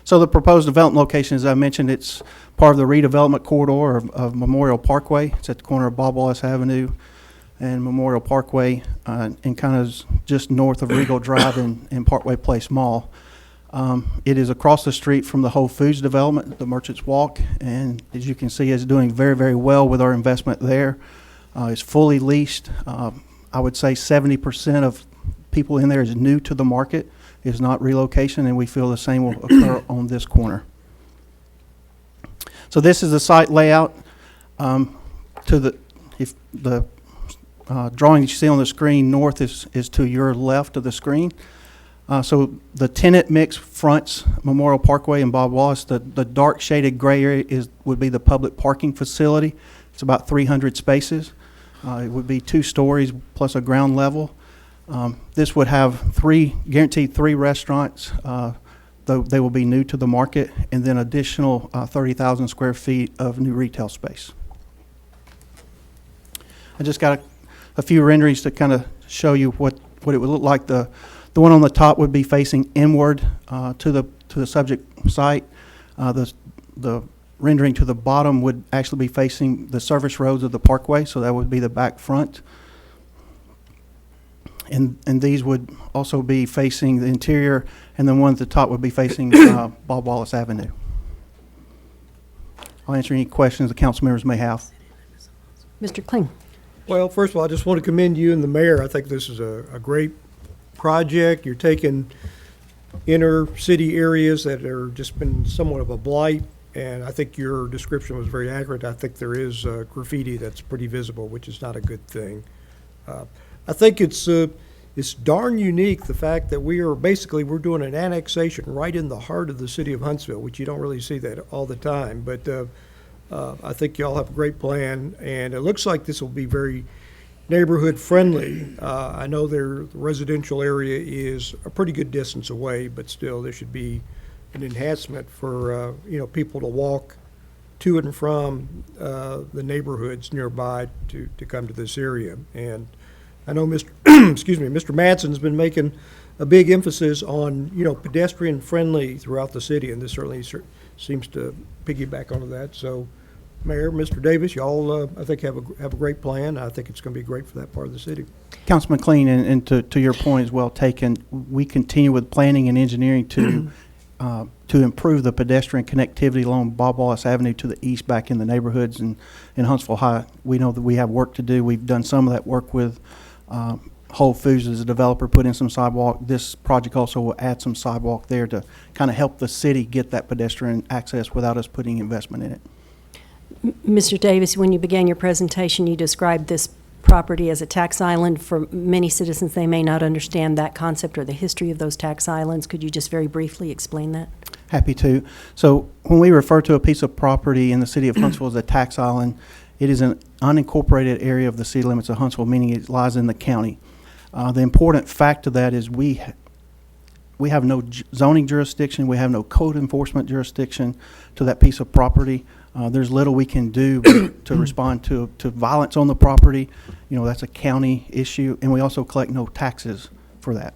So the proposed development location, as I mentioned, it's part of the redevelopment corridor of Memorial Parkway. It's at the corner of Bob Wallace Avenue and Memorial Parkway, and kind of just north of Regal Drive and Parkway Place Mall. It is across the street from the Whole Foods development, the Merchants Walk, and as you can see, it's doing very, very well with our investment there. It's fully leased. I would say 70% of people in there is new to the market, is not relocation, and we feel the same will occur on this corner. So this is the site layout. If the drawing that you see on the screen, north is to your left of the screen. So the tenant mix fronts Memorial Parkway and Bob Wallace. The dark shaded gray area would be the public parking facility. It's about 300 spaces. It would be 2 stories plus a ground level. This would have guaranteed three restaurants, though they will be new to the market, and then additional 30,000 square feet of new retail space. I just got a few renderings to kind of show you what it would look like. The one on the top would be facing inward to the subject site. The rendering to the bottom would actually be facing the service roads of the parkway, so that would be the back front. And these would also be facing the interior, and then one at the top would be facing Bob Wallace Avenue. I'll answer any questions the council members may have. Mr. Kling. Well, first of all, I just want to commend you and the mayor. I think this is a great project. You're taking inner city areas that are just been somewhat of a blight, and I think your description was very accurate. I think there is graffiti that's pretty visible, which is not a good thing. I think it's darn unique, the fact that we're doing an annexation right in the heart of the city of Huntsville, which you don't really see that all the time. But I think y'all have a great plan, and it looks like this will be very neighborhood friendly. I know the residential area is a pretty good distance away, but still there should be an enhancement for people to walk to and from the neighborhoods nearby to come to this area. And I know Mr. excuse me, Mr. Manson's been making a big emphasis on, pedestrian friendly throughout the city, and this certainly seems to piggyback onto that. So, Mayor, Mr. Davis, y'all, I think have a great plan. I think it's going to be great for that part of the city. Councilman Clean, and to your point is well taken. We continue with planning and engineering to improve the pedestrian connectivity along Bob Wallace Avenue to the east back in the neighborhoods and in Huntsville High. We know that we have work to do. We've done some of that work with Whole Foods as a developer, put in some sidewalk. This project also will add some sidewalk there to kind of help the city get that pedestrian access without us putting investment in it. Mr. Davis, when you began your presentation, you described this property as a tax island. For many citizens, they may not understand that concept or the history of those tax islands. Could you just very briefly explain that? Happy to. So when we refer to a piece of property in the city of Huntsville as a tax island, it is an unincorporated area of the city limits of Huntsville, meaning it lies in the county. The important fact of that is we have no zoning jurisdiction, we have no code enforcement jurisdiction to that piece of property. There's little we can do to respond to violence on the property. That's a county issue, and we also collect no taxes for that.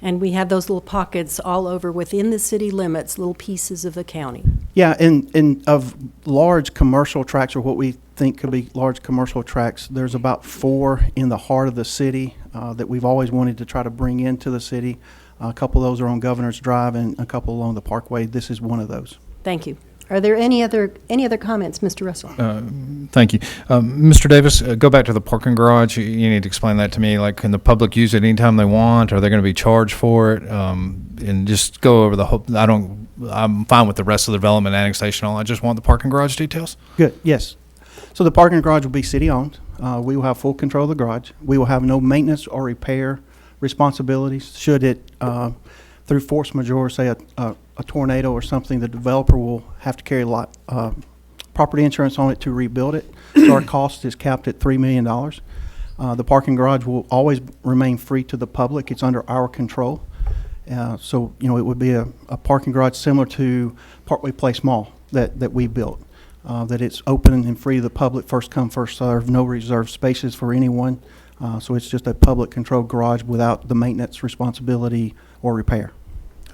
And we have those little pockets all over within the city limits, little pieces of the county. Yeah, and of large commercial tracts, or what we think could be large commercial tracts, there's about 4 in the heart of the city that we've always wanted to try to bring into the city. A couple of those are on Governor's Drive and a couple along the Parkway. This is one of those. Thank you. Are there any other comments, Mr. Russell? Thank you. Mr. Davis, go back to the parking garage. You need to explain that to me. Like, can the public use it anytime they want? Are they going to be charged for it? And just go over the whole, I'm fine with the rest of the development annexation. I just want the parking garage details. Good, yes. So the parking garage will be city-owned. We will have full control of the garage. We will have no maintenance or repair responsibilities. Should it, through force majeure, say a tornado or something, the developer will have to carry property insurance on it to rebuild it. So our cost is capped at $3 million. The parking garage will always remain free to the public. It's under our control. So, it would be a parking garage similar to Parkway Place Mall that we built. That it's open and free to the public, first come, first serve, no reserved spaces for anyone. So it's just a public controlled garage without the maintenance responsibility or repair.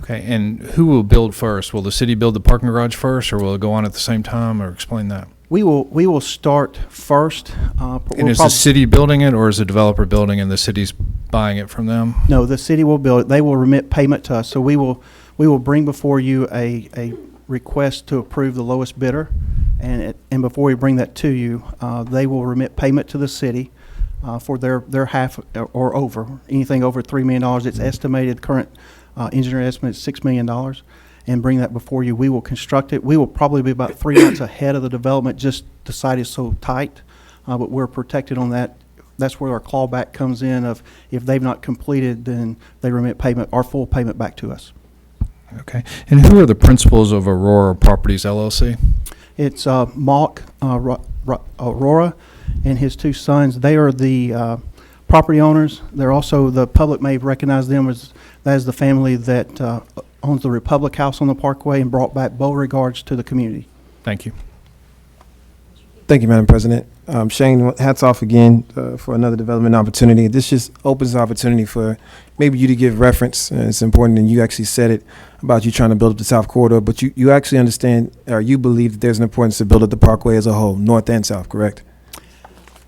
Okay, and who will build first? Will the city build the parking garage first, or will it go on at the same time, or explain that? We will start first. And is the city building it, or is the developer building and the city's buying it from them? No, the city will build it. They will remit payment to us. So we will bring before you a request to approve the lowest bidder, and before we bring that to you, they will remit payment to the city for their half or over. Anything over $3 million, it's estimated current engineer estimate is $6 million, and bring that before you. We will construct it. We will probably be about 3 months ahead of the development, just the site is so tight, but we're protected on that. That's where our clawback comes in of if they've not completed, then they remit payment, our full payment back to us. Okay. And who are the principals of Aurora Properties, LLC? It's Mark Aurora and his 2 sons. They are the property owners. They're also, the public may recognize them as the family that owns the Republic House on the Parkway and brought back Beauregards to the community. Thank you. Thank you, Madam President. Shane, hats off again for another development opportunity. This just opens the opportunity for maybe you to give reference. It's important, and you actually said it about you trying to build up the South Corridor, but you actually understand, or you believe that there's an importance to build up the Parkway as a whole, north and south, correct?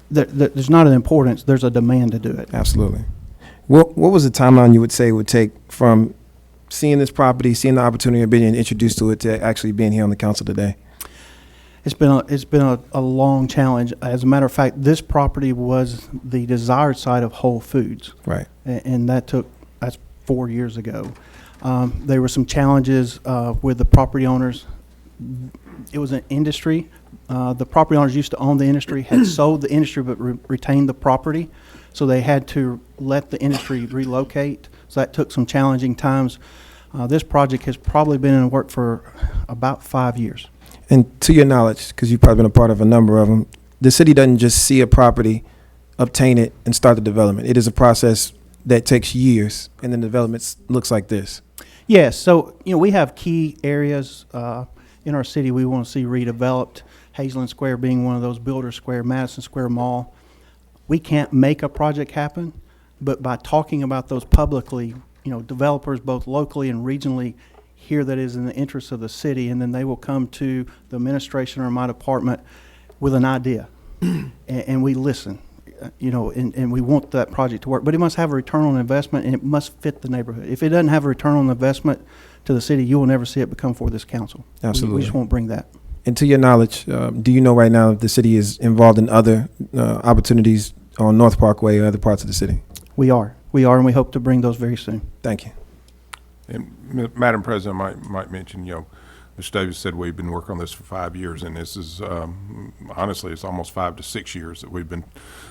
There's not an importance, there's a demand to do it. Absolutely. What was the timeline you would say would take from seeing this property, seeing the opportunity of being introduced to it, to actually being here on the council today? It's been a long challenge. As a matter of fact, this property was the desired site of Whole Foods. Right. And that's 4 years ago. There were some challenges with the property owners. It was an industry. The property owners used to own the industry, had sold the industry but retained the property. So they had to let the industry relocate. So that took some challenging times. This project has probably been in the work for about 5 years. And to your knowledge, because you've probably been a part of a number of them, the city doesn't just see a property, obtain it, and start the development. It is a process that takes years, and then development looks like this. Yes, so we have key areas in our city we want to see redeveloped, Hazeland Square being one of those, Builder Square, Madison Square Mall. We can't make a project happen, but by talking about those publicly, developers both locally and regionally hear that is in the interest of the city, and then they will come to the administration or my department with an idea, and we listen, and we want that project to work. But it must have a return on investment, and it must fit the neighborhood. If it doesn't have a return on investment to the city, you will never see it become for this council. Absolutely. We just won't bring that. And to your knowledge, do you know right now if the city is involved in other opportunities on North Parkway or other parts of the city? We are, and we hope to bring those very soon. Thank you. And Madam President, I might mention, Mr. Davis said we've been working on this for 5 years, and this is, honestly, it's almost 5 to 6 years that we've been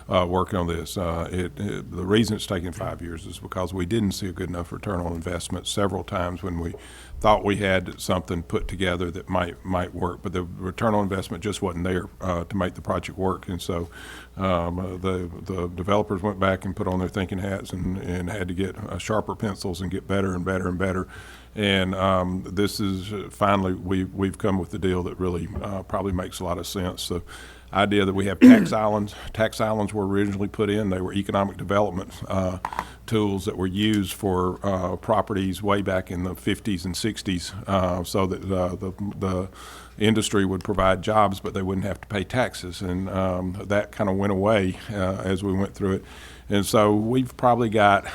working on this. The reason it's taken 5 years is because we didn't see a good enough return on investment several times when we thought we had something put together that might work, but the return on investment just wasn't there to make the project work. And so the developers went back and put on their thinking hats and had to get sharper pencils and get better and better and better. And this is finally we've come with the deal that really probably makes a lot of sense. The idea that we have tax islands. Tax islands were originally put in. They were economic development tools that were used for properties way back in the 50s and 60s, so that the industry would provide jobs, but they wouldn't have to pay taxes. And that kind of went away as we went through it. And so we've probably got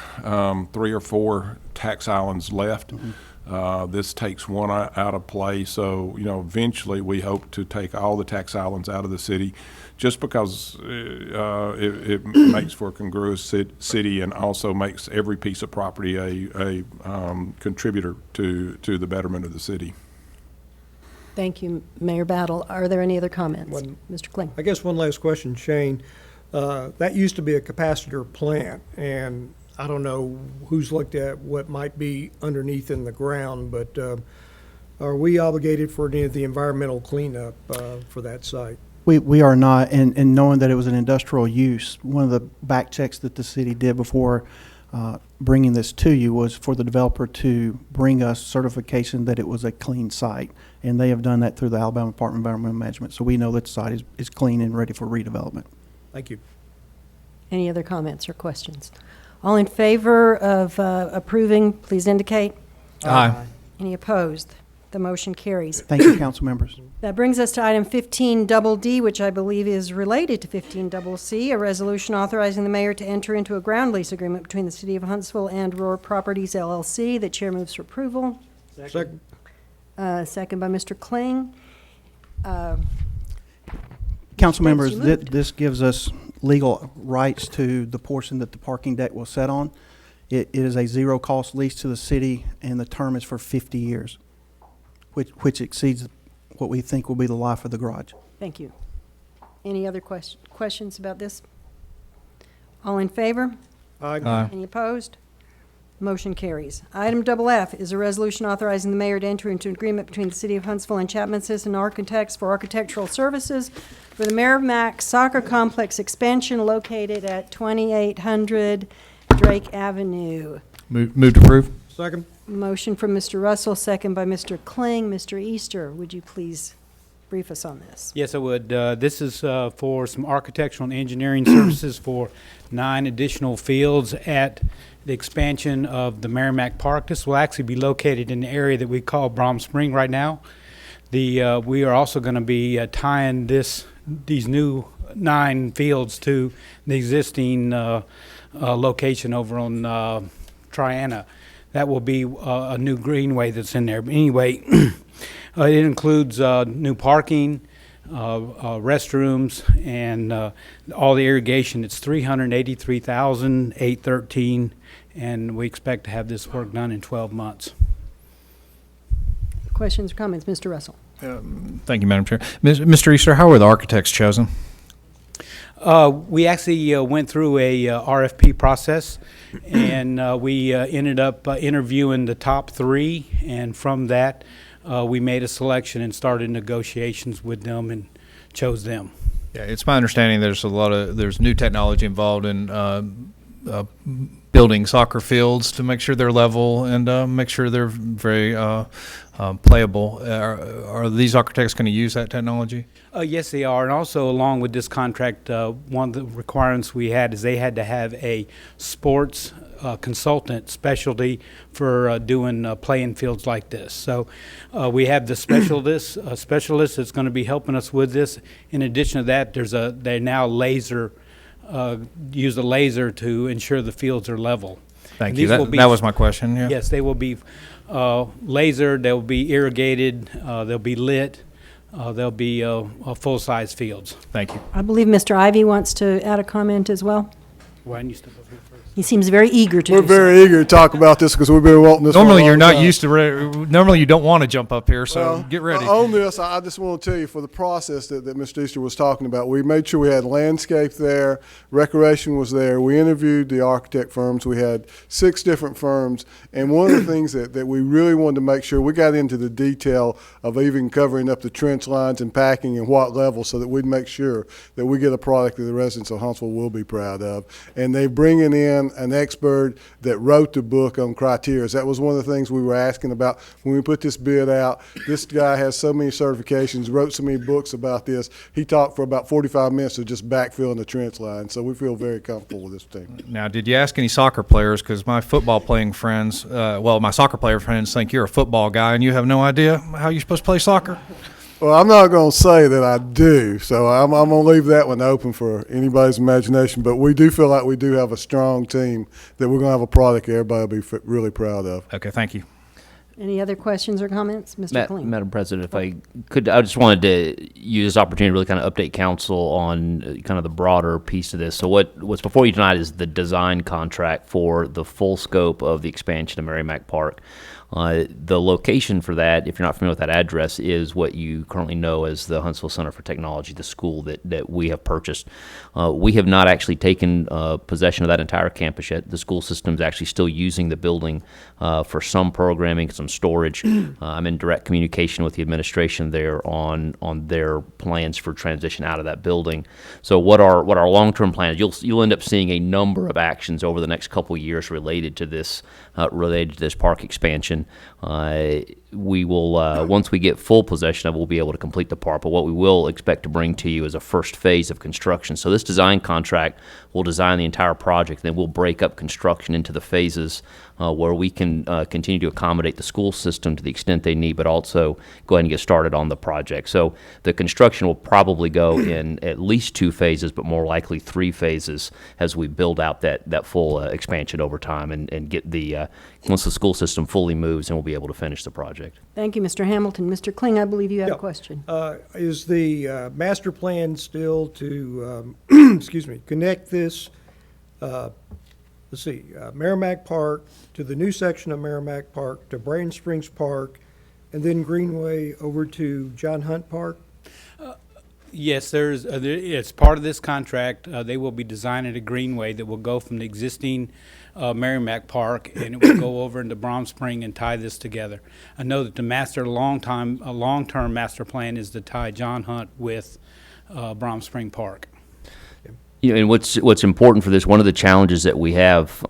3 or 4 tax islands left. This takes one out of play, so eventually we hope to take all the tax islands out of the city, just because it makes for a congruous city and also makes every piece of property a contributor to the betterment of the city. Thank you, Mayor Battle. Are there any other comments? Mr. Kling. I guess one last question, Shane. That used to be a capacitor plant, and I don't know who's looked at what might be underneath in the ground, but are we obligated for any of the environmental cleanup for that site? We are not, and knowing that it was an industrial use, one of the back checks that the city did before bringing this to you was for the developer to bring us certification that it was a clean site, and they have done that through the Alabama Department of Environmental Management, so we know that the site is clean and ready for redevelopment. Thank you. Any other comments or questions? All in favor of approving, please indicate. Aye. Any opposed? The motion carries. Thank you, council members. That brings us to item 15D, which I believe is related to 15C, a resolution authorizing the mayor to enter into a ground lease agreement between the City of Huntsville and Roar Properties, LLC. The chair moves for approval. Second. Second by Mr. Kling. Council members, you moved. this gives us legal rights to the portion that the parking deck will set on. It is a zero-cost lease to the city, and the term is for 50 years, which exceeds what we think will be the life of the garage. Thank you. Any other questions about this? All in favor? Aye. Any opposed? Motion carries. Item F is a resolution authorizing the mayor to enter into an agreement between the City of Huntsville and Chapman Citizen Architects for architectural services for the Merrimack Soccer Complex expansion located at 2800 Drake Avenue. Move to approve. Second. Motion from Mr. Russell, second by Mr. Kling. Mr. Easter, would you please brief us on this? Yes, I would. This is for some architectural and engineering services for 9 additional fields at the expansion of the Merrimack Park. This will actually be located in the area that we call Brom Spring right now. We are also going to be tying these new 9 fields to the existing location over on Triana. That will be a new greenway that's in there. But anyway, it includes new parking, restrooms, and all the irrigation. It's $383,813, and we expect to have this work done in 12 months. Questions or comments? Mr. Russell. Thank you, Madam Chair. Mr. Easter, how were the architects chosen? We actually went through a RFP process, and we ended up interviewing the top 3, and from that we made a selection and started negotiations with them and chose them. Yeah, it's my understanding there's new technology involved in building soccer fields to make sure they're level and make sure they're very playable. Are these architects going to use that technology? Yes, they are. And also, along with this contract, one of the requirements we had is they had to have a sports consultant specialty for doing playing fields like this. So we have the specialist that's going to be helping us with this. In addition to that, they now use a laser to ensure the fields are level. Thank you. That was my question. Yeah. Yes, they will be lasered, they'll be irrigated, they'll be lit, they'll be full-size fields. Thank you. I believe Mr. Ivy wants to add a comment as well. Why don't you step up here first? He seems very eager to. We're very eager to talk about this because we've been wanting this. Normally, you're not used to. Normally, you don't want to jump up here, so get ready. On this, I just want to tell you for the process that Mr. Easter was talking about. We made sure we had landscape there, recreation was there. We interviewed the architect firms. We had 6 different firms, and one of the things that we really wanted to make sure we got into the detail of even covering up the trench lines and packing and what level, so that we'd make sure that we get a product that the residents of Huntsville will be proud of. And they bringing in an expert that wrote the book on criteria. That was one of the things we were asking about when we put this bid out. This guy has so many certifications, wrote so many books about this. He talked for about 45 minutes of just backfilling the trench line. So we feel very comfortable with this thing. Now, did you ask any soccer players? Because my football playing friends, my soccer player friends think you're a football guy and you have no idea how you're supposed to play soccer? Well, I'm not going to say that I do, so I'm going to leave that one open for anybody's imagination. But we do feel like we do have a strong team that we're going to have a product everybody will be really proud of. Okay, thank you. Any other questions or comments? Mr. Kling? Madam President, if I could, I just wanted to use this opportunity to really kind of update council on kind of the broader piece of this. So what's before you tonight is the design contract for the full scope of the expansion of Merrimack Park. The location for that, if you're not familiar with that address, is what you currently know as the Huntsville Center for Technology, the school that we have purchased. We have not actually taken possession of that entire campus yet. The school system is actually still using the building for some programming, some storage. I'm in direct communication with the administration there on their plans for transition out of that building. So what our long-term plan is, you'll end up seeing a number of actions over the next couple of years related to this park expansion. We will, once we get full possession of it, we'll be able to complete the park. But what we will expect to bring to you is a first phase of construction. So this design contract will design the entire project, then we'll break up construction into the phases where we can continue to accommodate the school system to the extent they need, but also go ahead and get started on the project. So the construction will probably go in at least 2 phases, but more likely 3 phases as we build out that full expansion over time and get once the school system fully moves, then we'll be able to finish the project. Thank you, Mr. Hamilton. Mr. Kling, I believe you had a question. Is the master plan still to, connect this, Merrimack Park to the new section of Merrimack Park to Braden Springs Park, and then Greenway over to John Hunt Park? Yes, it's part of this contract. They will be designing a greenway that will go from the existing Merrimack Park, and it will go over into Brom Spring and tie this together. I know that the long-term master plan is to tie John Hunt with Brom Spring Park. You know, and what's important for this, one of the challenges that we have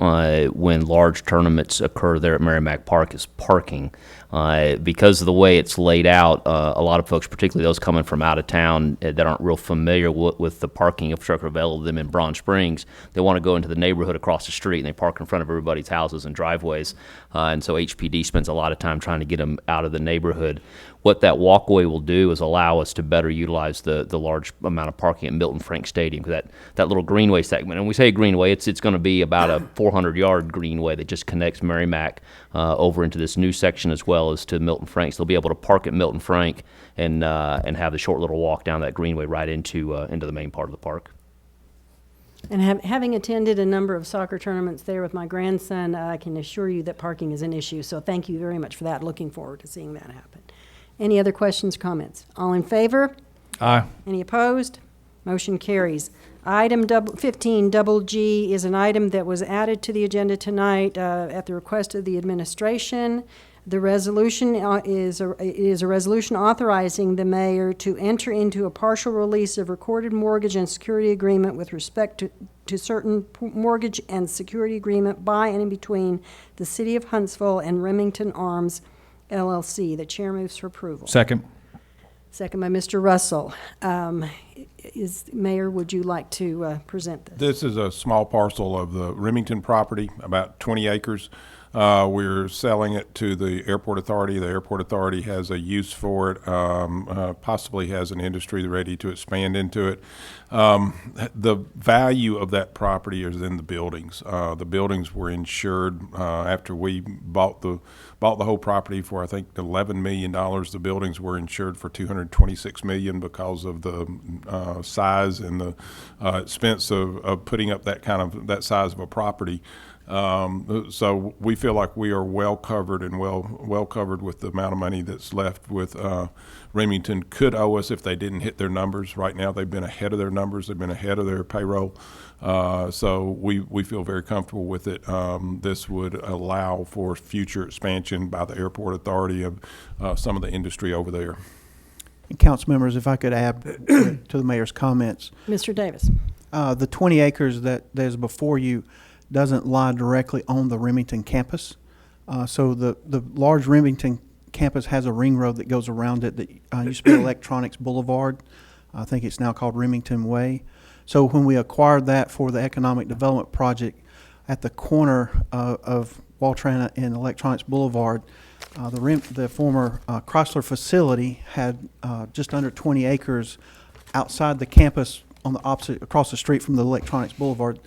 when large tournaments occur there at Merrimack Park is parking. Because of the way it's laid out, a lot of folks, particularly those coming from out of town that aren't real familiar with the parking infrastructure available to them in Bronze Springs, they want to go into the neighborhood across the street and they park in front of everybody's houses and driveways. And so HPD spends a lot of time trying to get them out of the neighborhood. What that walkway will do is allow us to better utilize the large amount of parking at Milton Frank Stadium. That little greenway segment, and when we say greenway, it's going to be about a 400-yard greenway that just connects Merrimack over into this new section as well as to Milton Frank. So they'll be able to park at Milton Frank and have the short little walk down that greenway right into the main part of the park. And having attended a number of soccer tournaments there with my grandson, I can assure you that parking is an issue. So thank you very much for that. Looking forward to seeing that happen. Any other questions, comments? All in favor? Aye. Any opposed? Motion carries. Item 15, double G, is an item that was added to the agenda tonight at the request of the administration. The resolution is a resolution authorizing the mayor to enter into a partial release of recorded mortgage and security agreement with respect to certain mortgage and security agreement by and in between the City of Huntsville and Remington Arms LLC. The chair moves for approval. Second. Second by Mr. Russell. Mayor, would you like to present this? This is a small parcel of the Remington property, about 20 acres. We're selling it to the airport authority. The airport authority has a use for it, possibly has an industry ready to expand into it. The value of that property is in the buildings. The buildings were insured after we bought the whole property for, I think, $11 million. The buildings were insured for $226 million because of the size and the expense of putting up that size of a property. So we feel like we are well covered and well covered with the amount of money that's left with Remington could owe us if they didn't hit their numbers. Right now, they've been ahead of their numbers. They've been ahead of their payroll. So we feel very comfortable with it. This would allow for future expansion by the airport authority of some of the industry over there. And council members, if I could add to the mayor's comments. Mr. Davis. The 20 acres that is before you doesn't lie directly on the Remington campus. So the large Remington campus has a ring road that goes around it that used to be Electronics Boulevard. I think it's now called Remington Way. So when we acquired that for the economic development project at the corner of Waltrana and Electronics Boulevard, the former Chrysler facility had just under 20 acres outside the campus on the opposite, across the street from the Electronics Boulevard.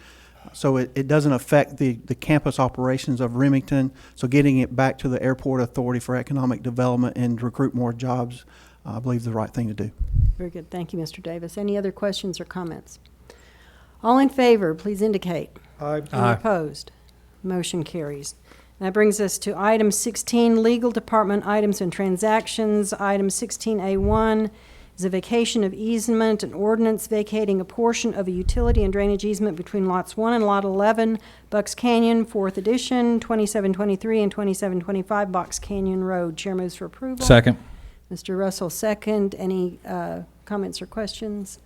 So it doesn't affect the campus operations of Remington. So getting it back to the Airport Authority for Economic Development and recruit more jobs, I believe is the right thing to do. Very good. Thank you, Mr. Davis. Any other questions or comments? All in favor, please indicate. Aye. Any opposed? Motion carries. That brings us to item 16, Legal Department Items and Transactions. Item 16A1 is a vacation of easement, an ordinance vacating a portion of a utility and drainage easement between lots 1 and lot 11, Bucks Canyon, 4th edition, 2723 and 2725 Bucks Canyon Road. Chair moves for approval. Second. Mr. Russell, second. Any comments or questions?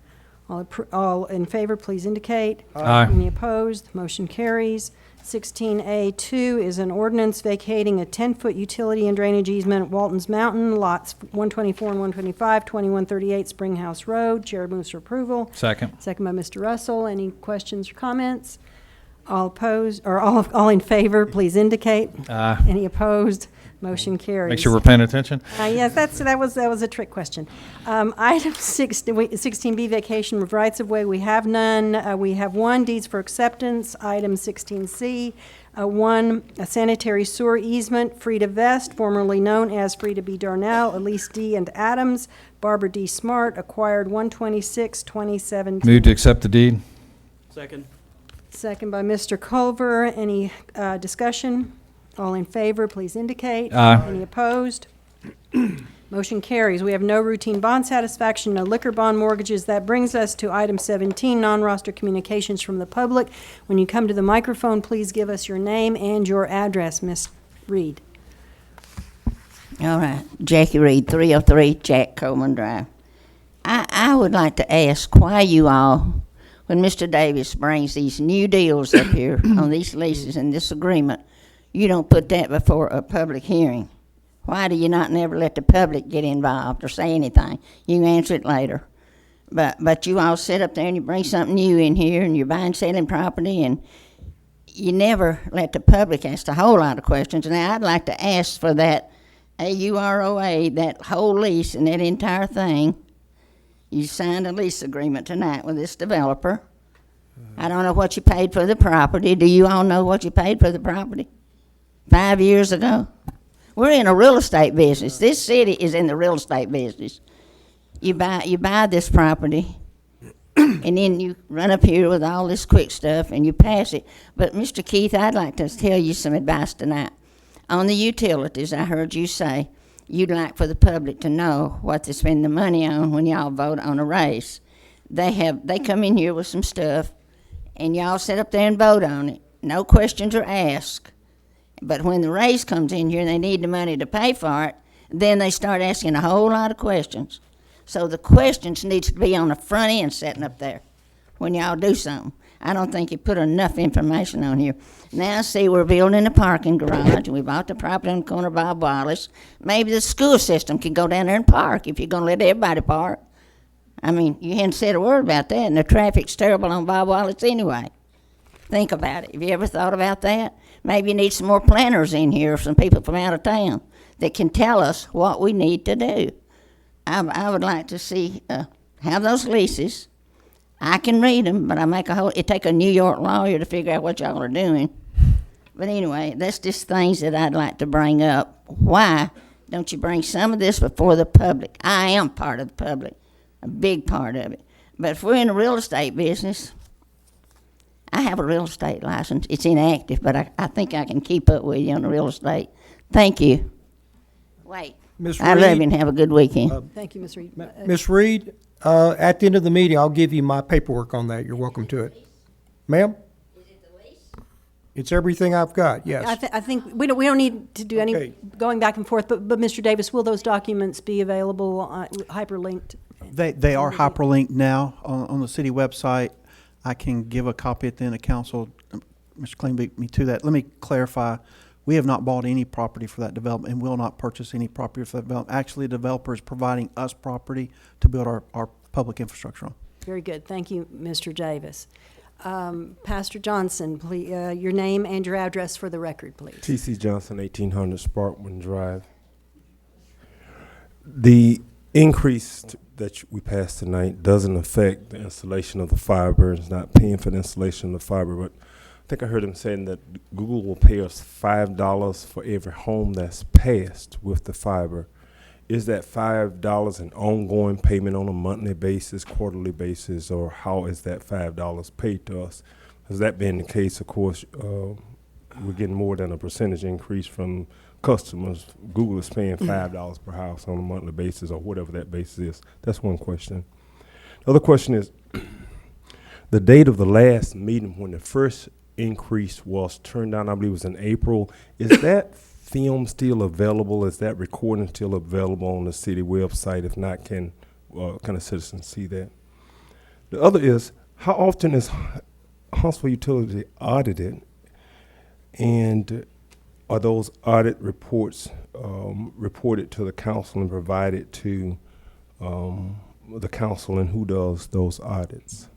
All in favor, please indicate. Aye. Any opposed? Motion carries. 16A2 is an ordinance vacating a 10-foot utility and drainage easement at Walton's Mountain, lots 124 and 125, 2138 Springhouse Road. Chair moves for approval. Second. Second by Mr. Russell. Any questions or comments? All opposed, or all in favor, please indicate. Aye. Any opposed? Motion carries. Make sure we're paying attention. Yes, that was a trick question. Item 16B, vacation of rights of way. We have none. We have one, deeds for acceptance. Item 16C, one, a sanitary sewer easement, Frida Vest, formerly known as Frida B. Darnell, Elise D. and Adams, Barbara D. Smart, acquired 1/26/2017. Move to accept the deed. Second. Second by Mr. Culver. Any discussion? All in favor, please indicate. Aye. Any opposed? Motion carries. We have no routine bond satisfaction, no liquor bond mortgages. That brings us to item 17, non-roster communications from the public. When you come to the microphone, please give us your name and your address, Ms. Reed. All right, Jackie Reed, 303 Jack Coleman Drive. I would like to ask why you all, when Mr. Davis brings these new deals up here on these leases and this agreement, you don't put that before a public hearing. Why do you not never let the public get involved or say anything? You can answer it later. But you all sit up there and you bring something new in here and you're buying, selling property, and you never let the public ask a whole lot of questions. Now, I'd like to ask for that AUROA, that whole lease and that entire thing. You signed a lease agreement tonight with this developer. I don't know what you paid for the property. Do you all know what you paid for the property? 5 years ago. We're in a real estate business. This city is in the real estate business. You buy this property, and then you run up here with all this quick stuff, and you pass it. But, Mr. Keith, I'd like to tell you some advice tonight. On the utilities, I heard you say you'd like for the public to know what to spend the money on when y'all vote on a raise. They come in here with some stuff, and y'all sit up there and vote on it. No questions are asked. But when the raise comes in here and they need the money to pay for it, then they start asking a whole lot of questions. So the questions needs to be on the front end setting up there when y'all do something. I don't think you put enough information on here. Now, see, we're building a parking garage. We bought the property on the corner of Bob Wallace. Maybe the school system can go down there and park if you're going to let everybody park. I mean, you hadn't said a word about that, and the traffic's terrible on Bob Wallace anyway. Think about it. Have you ever thought about that? Maybe you need some more planners in here, some people from out of town that can tell us what we need to do. I would like to see, have those leases. I can read them, but it take a New York lawyer to figure out what y'all are doing. But anyway, that's just things that I'd like to bring up. Why don't you bring some of this before the public? I am part of the public, a big part of it. But if we're in the real estate business, I have a real estate license. It's inactive, but I think I can keep up with you on the real estate. Thank you. Wait. Ms. I love Reed, you and have a good weekend. Thank you, Ms. Reed. Ms. Reed, at the end of the meeting, I'll give you my paperwork on that. You're welcome to it. Ma'am? It's everything I've got, yes. I think we don't need to do any Okay. going back and forth, but Mr. Davis, will those documents be available, hyperlinked? They are hyperlinked now on the city website. I can give a copy at the end of council. Mr. Kling beat me to that. Let me clarify. We have not bought any property for that development and will not purchase any property for that development. Actually, the developer is providing us property to build our public infrastructure on. Very good. Thank you, Mr. Davis. Pastor Johnson, please, your name and your address for the record, please. T.C. Johnson, 1800 Sparkman Drive. The increase that we passed tonight doesn't affect the installation of the fiber. It's not paying for the installation of the fiber, but I think I heard him saying that Google will pay us $5 for every home that's passed with the fiber. Is that $5 an ongoing payment on a monthly basis, quarterly basis, or how is that $5 paid to us? Has that been the case, of course, we're getting more than a percentage increase from customers. Google is paying $5 per house on a monthly basis or whatever that basis is. That's one question. The other question is the date of the last meeting when the first increase was turned down, I believe it was in April. Is that film still available? Is that recording still available on the city website? If not, can citizens see that? The other is, how often is Huntsville Utility audited, and are those audit reports reported to the council and provided to the council, and who does those audits?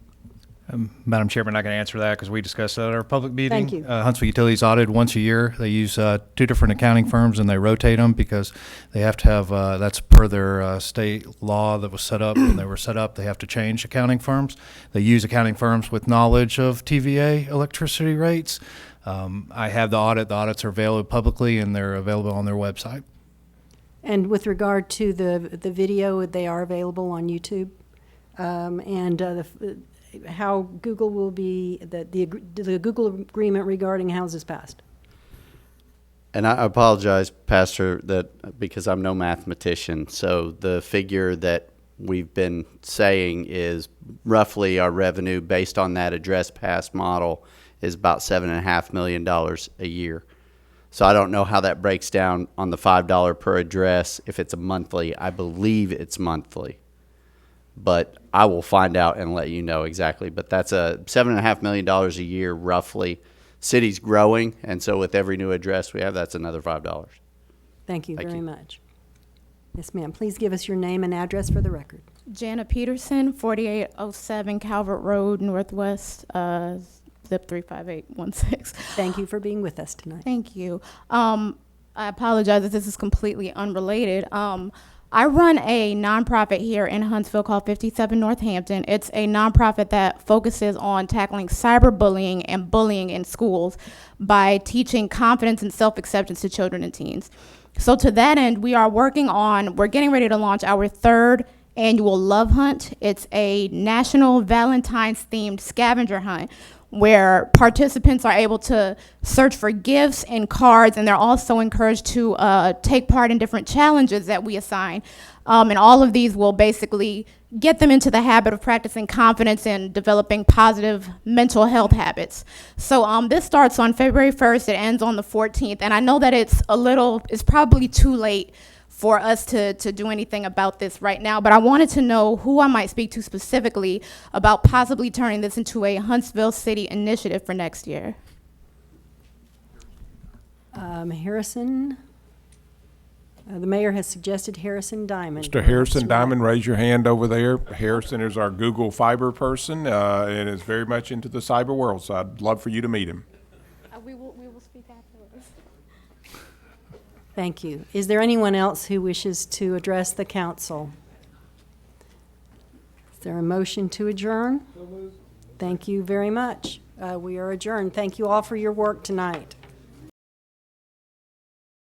Madam Chairman, I can answer that because we discussed that at our public meeting. Thank you. Huntsville Utilities audited once a year. They use two different accounting firms and they rotate them because they have to have, that's per their state law that was set up. When they were set up, they have to change accounting firms. They use accounting firms with knowledge of TVA electricity rates. I have the audit. The audits are available publicly and they're available on their website. And with regard to the video, they are available on YouTube. How Google will be, the Google agreement regarding houses passed. And I apologize, Pastor, that because I'm no mathematician, so the figure that we've been saying is roughly our revenue based on that address pass model is about $7.5 million a year. So I don't know how that breaks down on the $5 per address. If it's a monthly, I believe it's monthly. But I will find out and let you know exactly. But that's a $7.5 million a year, roughly. City's growing, and so with every new address we have, that's another $5. Thank you very much. Yes, ma'am. Please give us your name and address for the record. Jana Peterson, 4807 Calvert Road, Northwest, zip 35816. Thank you for being with us tonight. Thank you. I apologize if this is completely unrelated. I run a nonprofit here in Huntsville called 57 Northampton. It's a nonprofit that focuses on tackling cyberbullying and bullying in schools by teaching confidence and self-acceptance to children and teens. So to that end, we're getting ready to launch our third annual Love Hunt. It's a national Valentine's themed scavenger hunt where participants are able to search for gifts and cards, and they're also encouraged to take part in different challenges that we assign. And all of these will basically get them into the habit of practicing confidence and developing positive mental health habits. So this starts on February 1st, it ends on the 14th, and I know that it's probably too late for us to do anything about this right now, but I wanted to know who I might speak to specifically about possibly turning this into a Huntsville City initiative for next year. Harrison? The mayor has suggested Harrison Diamond. Mr. Harrison Diamond, raise your hand over there. Harrison is our Google Fiber person and is very much into the cyber world, so I'd love for you to meet him. We will speak afterwards. Thank you. Is there anyone else who wishes to address the council? Is there a motion to adjourn? Thank you very much. We are adjourned. Thank you all for your work tonight.